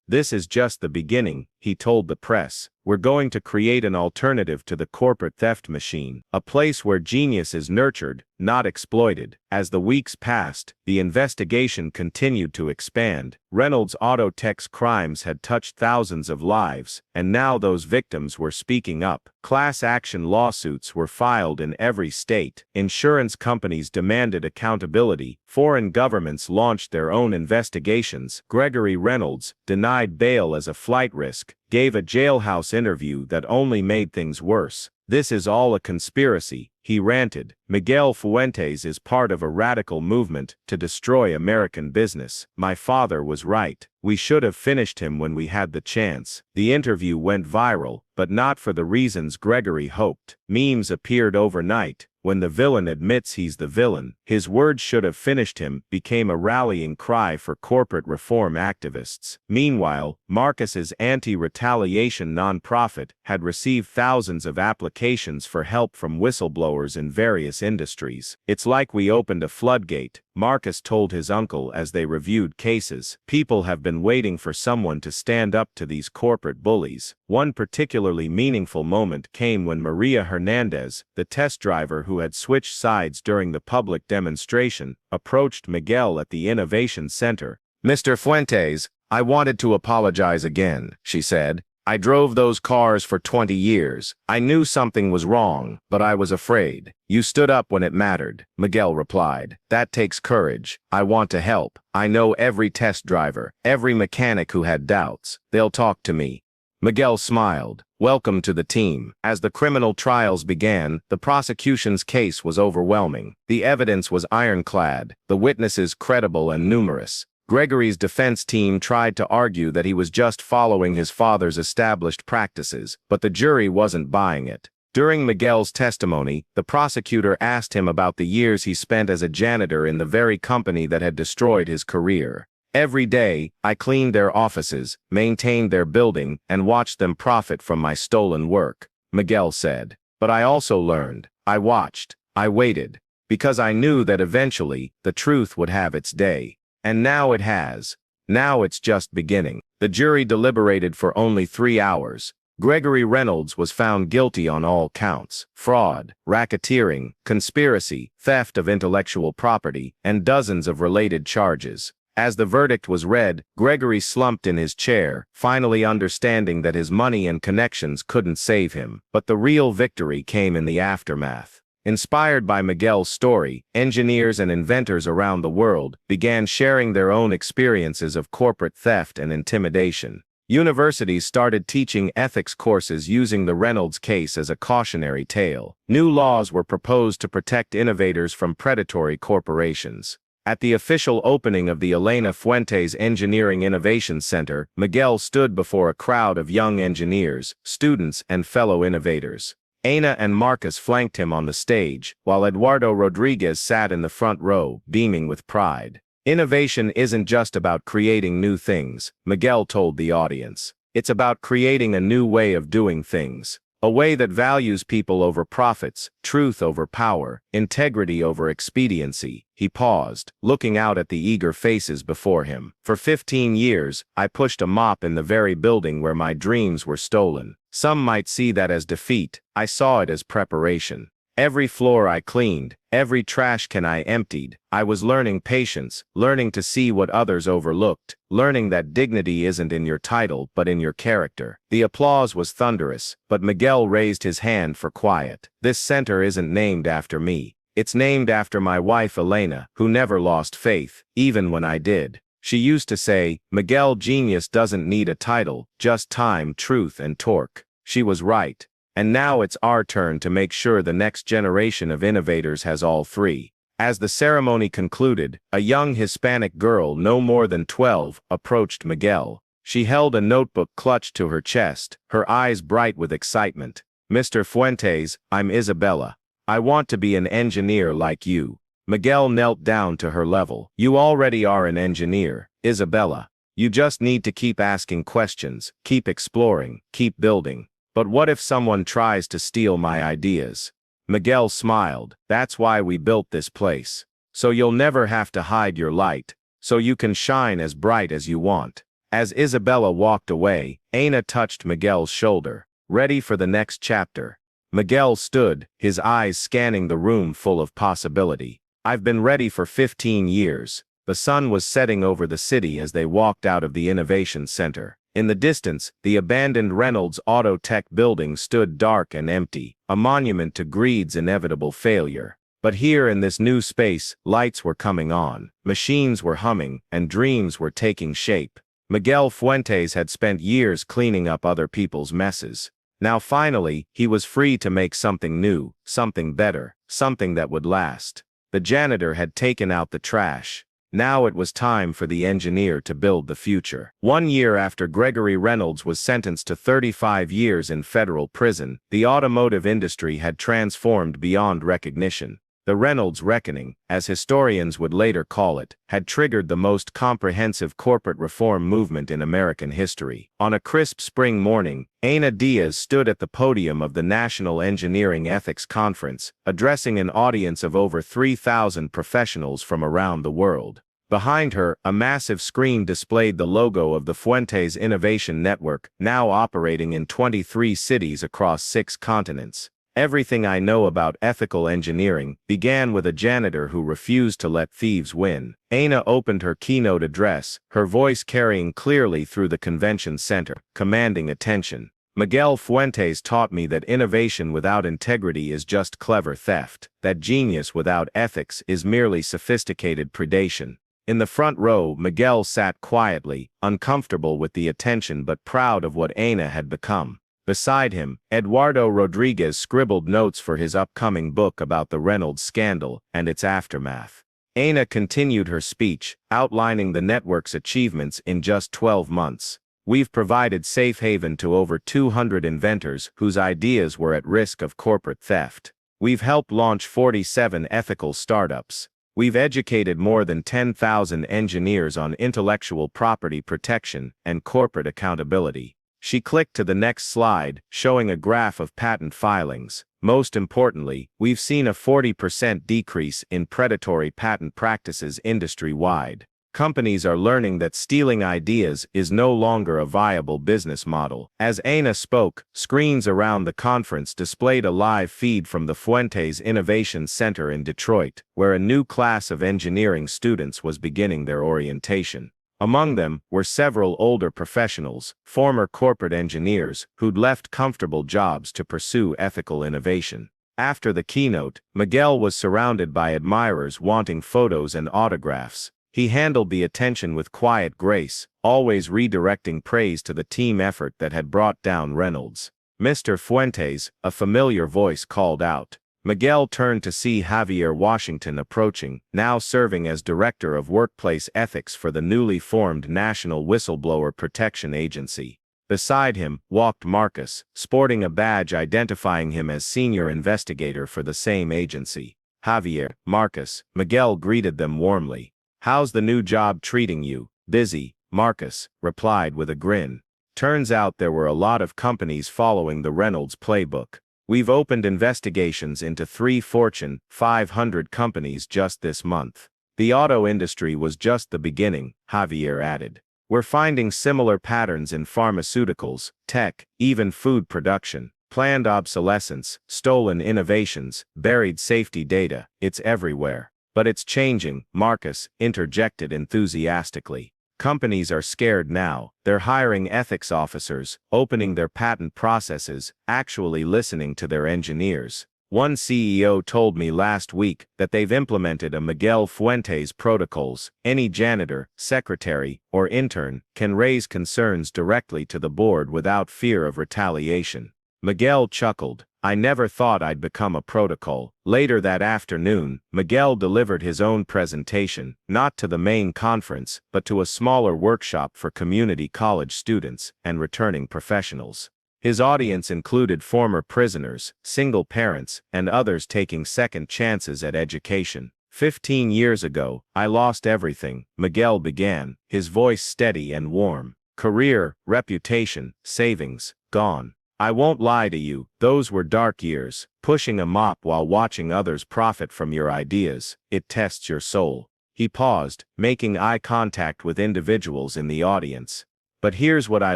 "This is just the beginning," he told the press. "We're going to create an alternative to the corporate theft machine, a place where genius is nurtured, not exploited." As the weeks passed, the investigation continued to expand. Reynolds Auto Tech's crimes had touched thousands of lives, and now those victims were speaking up. Class action lawsuits were filed in every state. Insurance companies demanded accountability. Foreign governments launched their own investigations. Gregory Reynolds, denied bail as a flight risk, gave a jailhouse interview that only made things worse. "This is all a conspiracy," he ranted. "Miguel Fuentes is part of a radical movement to destroy American business. My father was right. We should have finished him when we had the chance." The interview went viral, but not for the reasons Gregory hoped. Memes appeared overnight. When the villain admits he's the villain, his words "should have finished him" became a rallying cry for corporate reform activists. Meanwhile, Marcus's anti-retaliation nonprofit had received thousands of applications for help from whistleblowers in various industries. "It's like we opened a floodgate," Marcus told his uncle as they reviewed cases. "People have been waiting for someone to stand up to these corporate bullies." One particularly meaningful moment came when Maria Hernandez, the test driver who had switched sides during the public demonstration, approached Miguel at the Innovation Center. "Mr. Fuentes, I wanted to apologize again," she said. "I drove those cars for 20 years. I knew something was wrong, but I was afraid." "You stood up when it mattered," Miguel replied. "That takes courage. I want to help. I know every test driver, every mechanic who had doubts. They'll talk to me." Miguel smiled. "Welcome to the team." As the criminal trials began, the prosecution's case was overwhelming. The evidence was ironclad, the witnesses credible and numerous. Gregory's defense team tried to argue that he was just following his father's established practices, but the jury wasn't buying it. During Miguel's testimony, the prosecutor asked him about the years he spent as a janitor in the very company that had destroyed his career. "Every day, I cleaned their offices, maintained their building, and watched them profit from my stolen work," Miguel said. "But I also learned. I watched. I waited. Because I knew that eventually, the truth would have its day. And now it has. Now it's just beginning." The jury deliberated for only 3 hours. Gregory Reynolds was found guilty on all counts: fraud, racketeering, conspiracy, theft of intellectual property, and dozens of related charges. As the verdict was read, Gregory slumped in his chair, finally understanding that his money and connections couldn't save him. But the real victory came in the aftermath. Inspired by Miguel's story, engineers and inventors around the world began sharing their own experiences of corporate theft and intimidation. Universities started teaching ethics courses using the Reynolds case as a cautionary tale. New laws were proposed to protect innovators from predatory corporations. At the official opening of the Elena Fuentes Engineering Innovation Center, Miguel stood before a crowd of young engineers, students, and fellow innovators. Ana and Marcus flanked him on the stage, while Eduardo Rodriguez sat in the front row, beaming with pride. "Innovation isn't just about creating new things," Miguel told the audience. "It's about creating a new way of doing things. A way that values people over profits, truth over power, integrity over expediency." He paused, looking out at the eager faces before him. "For 15 years, I pushed a mop in the very building where my dreams were stolen. Some might see that as defeat. I saw it as preparation. Every floor I cleaned, every trash can I emptied, I was learning patience, learning to see what others overlooked, learning that dignity isn't in your title but in your character." The applause was thunderous, but Miguel raised his hand for quiet. "This center isn't named after me. It's named after my wife Elena, who never lost faith, even when I did. She used to say, 'Miguel, genius doesn't need a title, just time, truth, and torque.' She was right. And now it's our turn to make sure the next generation of innovators has all three." As the ceremony concluded, a young Hispanic girl no more than 12 approached Miguel. She held a notebook clutched to her chest, her eyes bright with excitement. "Mr. Fuentes, I'm Isabella. I want to be an engineer like you." Miguel knelt down to her level. "You already are an engineer, Isabella. You just need to keep asking questions, keep exploring, keep building. But what if someone tries to steal my ideas?" Miguel smiled. That's why we built this place. So you'll never have to hide your light. So you can shine as bright as you want. As Isabella walked away, Ana touched Miguel's shoulder. Ready for the next chapter? Miguel stood, his eyes scanning the room full of possibility. I've been ready for 15 years. The sun was setting over the city as they walked out of the Innovation Center. In the distance, the abandoned Reynolds Auto Tech building stood dark and empty, a monument to greed's inevitable failure. But here in this new space, lights were coming on, machines were humming, and dreams were taking shape. Miguel Fuentes had spent years cleaning up other people's messes. Now finally, he was free to make something new, something better, something that would last. The janitor had taken out the trash. Now it was time for the engineer to build the future. 1 year after Gregory Reynolds was sentenced to 35 years in federal prison, the automotive industry had transformed beyond recognition. The Reynolds Reckoning, as historians would later call it, had triggered the most comprehensive corporate reform movement in American history. On a crisp spring morning, Ana Diaz stood at the podium of the National Engineering Ethics Conference, addressing an audience of over 3,000 professionals from around the world. Behind her, a massive screen displayed the logo of the Fuentes Innovation Network, now operating in 23 cities across 6 continents. Everything I know about ethical engineering began with a janitor who refused to let thieves win. Ana opened her keynote address, her voice carrying clearly through the convention center, commanding attention. Miguel Fuentes taught me that innovation without integrity is just clever theft, that genius without ethics is merely sophisticated predation. In the front row, Miguel sat quietly, uncomfortable with the attention but proud of what Ana had become. Beside him, Eduardo Rodriguez scribbled notes for his upcoming book about the Reynolds scandal and its aftermath. Ana continued her speech, outlining the network's achievements in just 12 months. We've provided safe haven to over 200 inventors whose ideas were at risk of corporate theft. We've helped launch 47 ethical startups. We've educated more than 10,000 engineers on intellectual property protection and corporate accountability. She clicked to the next slide, showing a graph of patent filings. Most importantly, we've seen a 40% decrease in predatory patent practices industry-wide. Companies are learning that stealing ideas is no longer a viable business model. As Ana spoke, screens around the conference displayed a live feed from the Fuentes Innovation Center in Detroit, where a new class of engineering students was beginning their orientation. Among them were several older professionals, former corporate engineers, who'd left comfortable jobs to pursue ethical innovation. After the keynote, Miguel was surrounded by admirers wanting photos and autographs. He handled the attention with quiet grace, always redirecting praise to the team effort that had brought down Reynolds. "Mr. Fuentes," a familiar voice called out. Miguel turned to see Javier Washington approaching, now serving as Director of Workplace Ethics for the newly formed National Whistleblower Protection Agency. Beside him walked Marcus, sporting a badge identifying him as Senior Investigator for the same agency. Javier, Marcus, Miguel greeted them warmly. "How's the new job treating you?" "Busy," Marcus replied with a grin. Turns out there were a lot of companies following the Reynolds playbook. "We've opened investigations into 3 Fortune 500 companies just this month. The auto industry was just the beginning," Javier added. "We're finding similar patterns in pharmaceuticals, tech, even food production. Planned obsolescence, stolen innovations, buried safety data, it's everywhere." "But it's changing," Marcus interjected enthusiastically. "Companies are scared now. They're hiring ethics officers, opening their patent processes, actually listening to their engineers. One CEO told me last week that they've implemented a Miguel Fuentes protocols. Any janitor, secretary, or intern can raise concerns directly to the board without fear of retaliation." Miguel chuckled. "I never thought I'd become a protocol." Later that afternoon, Miguel delivered his own presentation, not to the main conference, but to a smaller workshop for community college students and returning professionals. His audience included former prisoners, single parents, and others taking second chances at education. 15 years ago, I lost everything," Miguel began, his voice steady and warm. "Career, reputation, savings, gone. I won't lie to you, those were dark years. Pushing a mop while watching others profit from your ideas, it tests your soul. He paused, making eye contact with individuals in the audience. But here's what I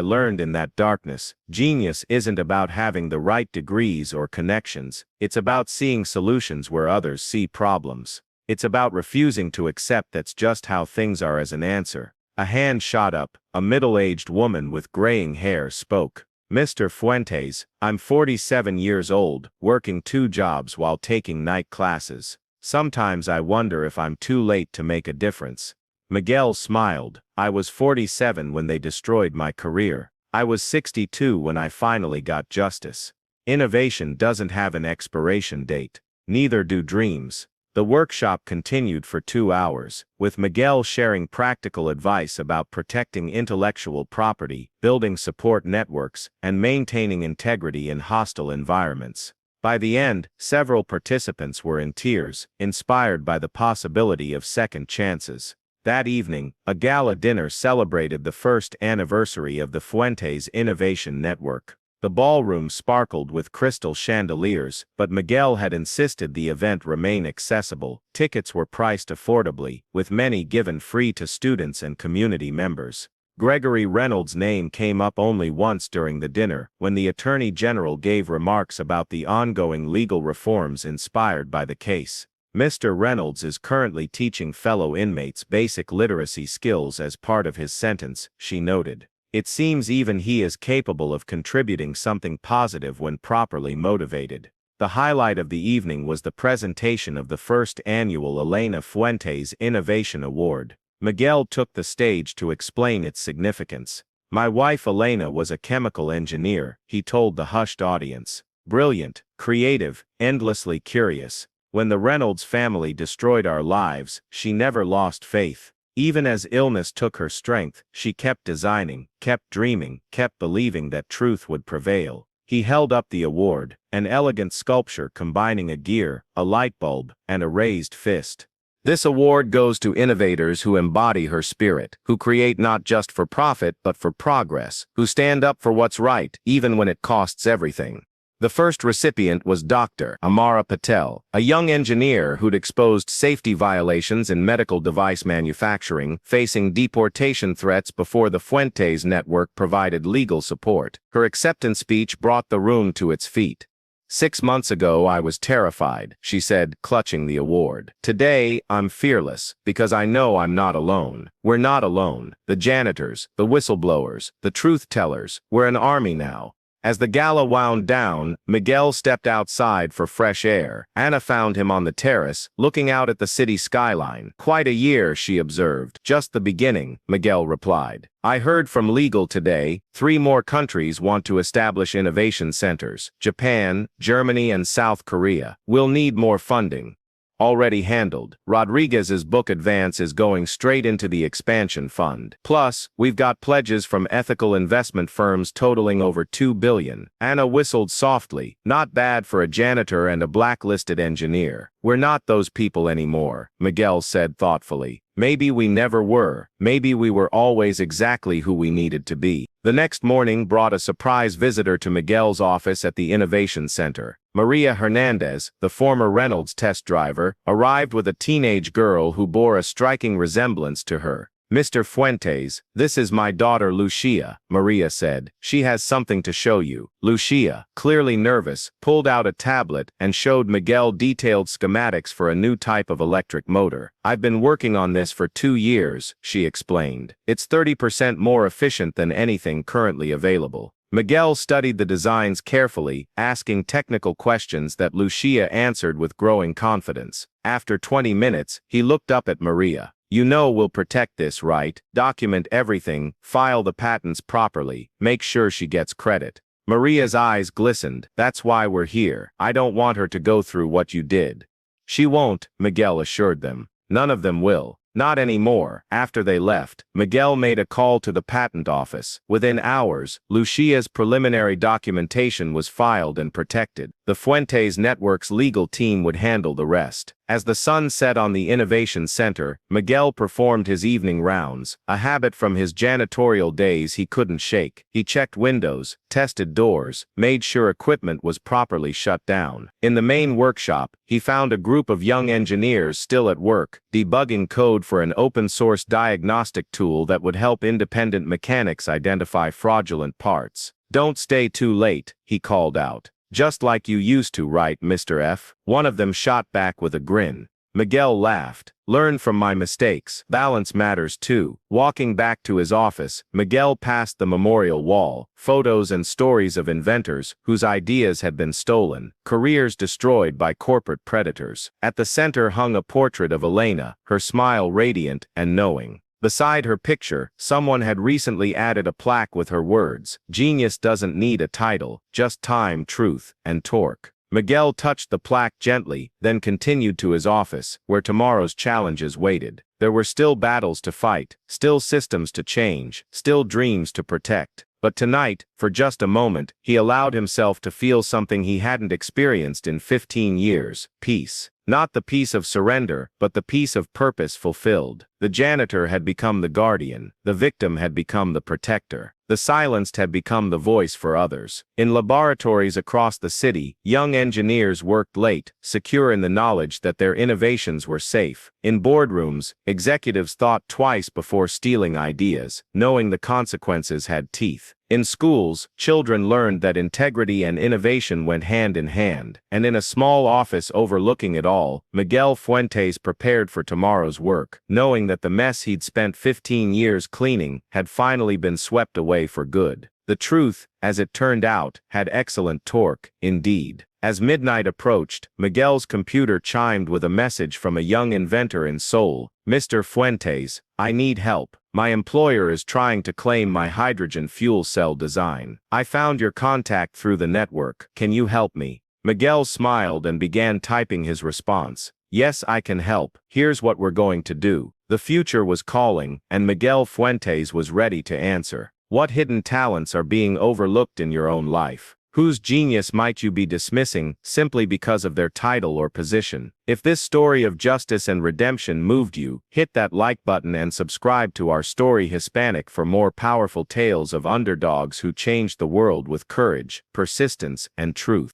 learned in that darkness. Genius isn't about having the right degrees or connections. It's about seeing solutions where others see problems. It's about refusing to accept that's just how things are as an answer. A hand shot up. A middle-aged woman with graying hair spoke. Mr. Fuentes, I'm 47 years old, working 2 jobs while taking night classes. Sometimes I wonder if I'm too late to make a difference. Miguel smiled. I was 47 when they destroyed my career. I was 62 when I finally got justice. Innovation doesn't have an expiration date. Neither do dreams. The workshop continued for 2 hours, with Miguel sharing practical advice about protecting intellectual property, building support networks, and maintaining integrity in hostile environments. By the end, several participants were in tears, inspired by the possibility of second chances. That evening, a gala dinner celebrated the first anniversary of the Fuentes Innovation Network. The ballroom sparkled with crystal chandeliers, but Miguel had insisted the event remain accessible. Tickets were priced affordably, with many given free to students and community members. Gregory Reynolds' name came up only once during the dinner, when the Attorney General gave remarks about the ongoing legal reforms inspired by the case. Mr. Reynolds is currently teaching fellow inmates basic literacy skills as part of his sentence, she noted. It seems even he is capable of contributing something positive when properly motivated. The highlight of the evening was the presentation of the first annual Elena Fuentes Innovation Award. Miguel took the stage to explain its significance. My wife Elena was a chemical engineer, he told the hushed audience. Brilliant, creative, endlessly curious. When the Reynolds family destroyed our lives, she never lost faith. Even as illness took her strength, she kept designing, kept dreaming, kept believing that truth would prevail. He held up the award, an elegant sculpture combining a gear, a light bulb, and a raised fist. This award goes to innovators who embody her spirit, who create not just for profit but for progress, who stand up for what's right, even when it costs everything. The first recipient was Dr. Amara Patel, a young engineer who'd exposed safety violations in medical device manufacturing, facing deportation threats before the Fuentes network provided legal support. Her acceptance speech brought the room to its feet. 6 months ago I was terrified, she said, clutching the award. Today, I'm fearless, because I know I'm not alone. We're not alone. The janitors, the whistleblowers, the truth tellers, we're an army now. As the gala wound down, Miguel stepped outside for fresh air. Anna found him on the terrace, looking out at the city skyline. Quite a year, she observed. Just the beginning, Miguel replied. I heard from legal today, 3 more countries want to establish innovation centers. Japan, Germany, and South Korea. We'll need more funding. Already handled. Rodriguez's book advance is going straight into the expansion fund. Plus, we've got pledges from ethical investment firms totaling over $2 billion. Anna whistled softly. Not bad for a janitor and a blacklisted engineer. We're not those people anymore, Miguel said thoughtfully. Maybe we never were. Maybe we were always exactly who we needed to be. The next morning brought a surprise visitor to Miguel's office at the Innovation Center. Maria Hernandez, the former Reynolds test driver, arrived with a teenage girl who bore a striking resemblance to her. Mr. Fuentes, this is my daughter Lucia, Maria said. She has something to show you. Lucia, clearly nervous, pulled out a tablet and showed Miguel detailed schematics for a new type of electric motor. I've been working on this for 2 years, she explained. It's 30% more efficient than anything currently available. Miguel studied the designs carefully, asking technical questions that Lucia answered with growing confidence. After 20 minutes, he looked up at Maria. You know we'll protect this, right? Document everything, file the patents properly, make sure she gets credit. Maria's eyes glistened. That's why we're here. I don't want her to go through what you did. She won't, Miguel assured them. None of them will. Not anymore. After they left, Miguel made a call to the patent office. Within hours, Lucia's preliminary documentation was filed and protected. The Fuentes Network's legal team would handle the rest. As the sun set on the Innovation Center, Miguel performed his evening rounds, a habit from his janitorial days he couldn't shake. He checked windows, tested doors, made sure equipment was properly shut down. In the main workshop, he found a group of young engineers still at work, debugging code for an open-source diagnostic tool that would help independent mechanics identify fraudulent parts. "Don't stay too late," he called out. "Just like you used to, right, Mr. F?" One of them shot back with a grin. Miguel laughed. "Learn from my mistakes. Balance matters too." Walking back to his office, Miguel passed the memorial wall, photos and stories of inventors whose ideas had been stolen, careers destroyed by corporate predators. At the center hung a portrait of Elena, her smile radiant and knowing. Beside her picture, someone had recently added a plaque with her words, "Genius doesn't need a title, just time, truth, and torque." Miguel touched the plaque gently, then continued to his office, where tomorrow's challenges waited. There were still battles to fight, still systems to change, still dreams to protect. But tonight, for just a moment, he allowed himself to feel something he hadn't experienced in 15 years, peace. Not the peace of surrender, but the peace of purpose fulfilled. The janitor had become the guardian, the victim had become the protector. The silenced had become the voice for others. In laboratories across the city, young engineers worked late, secure in the knowledge that their innovations were safe. In boardrooms, executives thought twice before stealing ideas, knowing the consequences had teeth. In schools, children learned that integrity and innovation went hand in hand. And in a small office overlooking it all, Miguel Fuentes prepared for tomorrow's work, knowing that the mess he'd spent 15 years cleaning had finally been swept away for good. The truth, as it turned out, had excellent torque, indeed. As midnight approached, Miguel's computer chimed with a message from a young inventor in Seoul. "Mr. Fuentes, I need help. My employer is trying to claim my hydrogen fuel cell design. I found your contact through the network. Can you help me?" Miguel smiled and began typing his response. "Yes, I can help. Here's what we're going to do." The future was calling, and Miguel Fuentes was ready to answer. What hidden talents are being overlooked in your own life? Whose genius might you be dismissing simply because of their title or position? If this story of justice and redemption moved you, hit that like button and subscribe to our story Hispanic for more powerful tales of underdogs who changed the world with courage, persistence, and truth.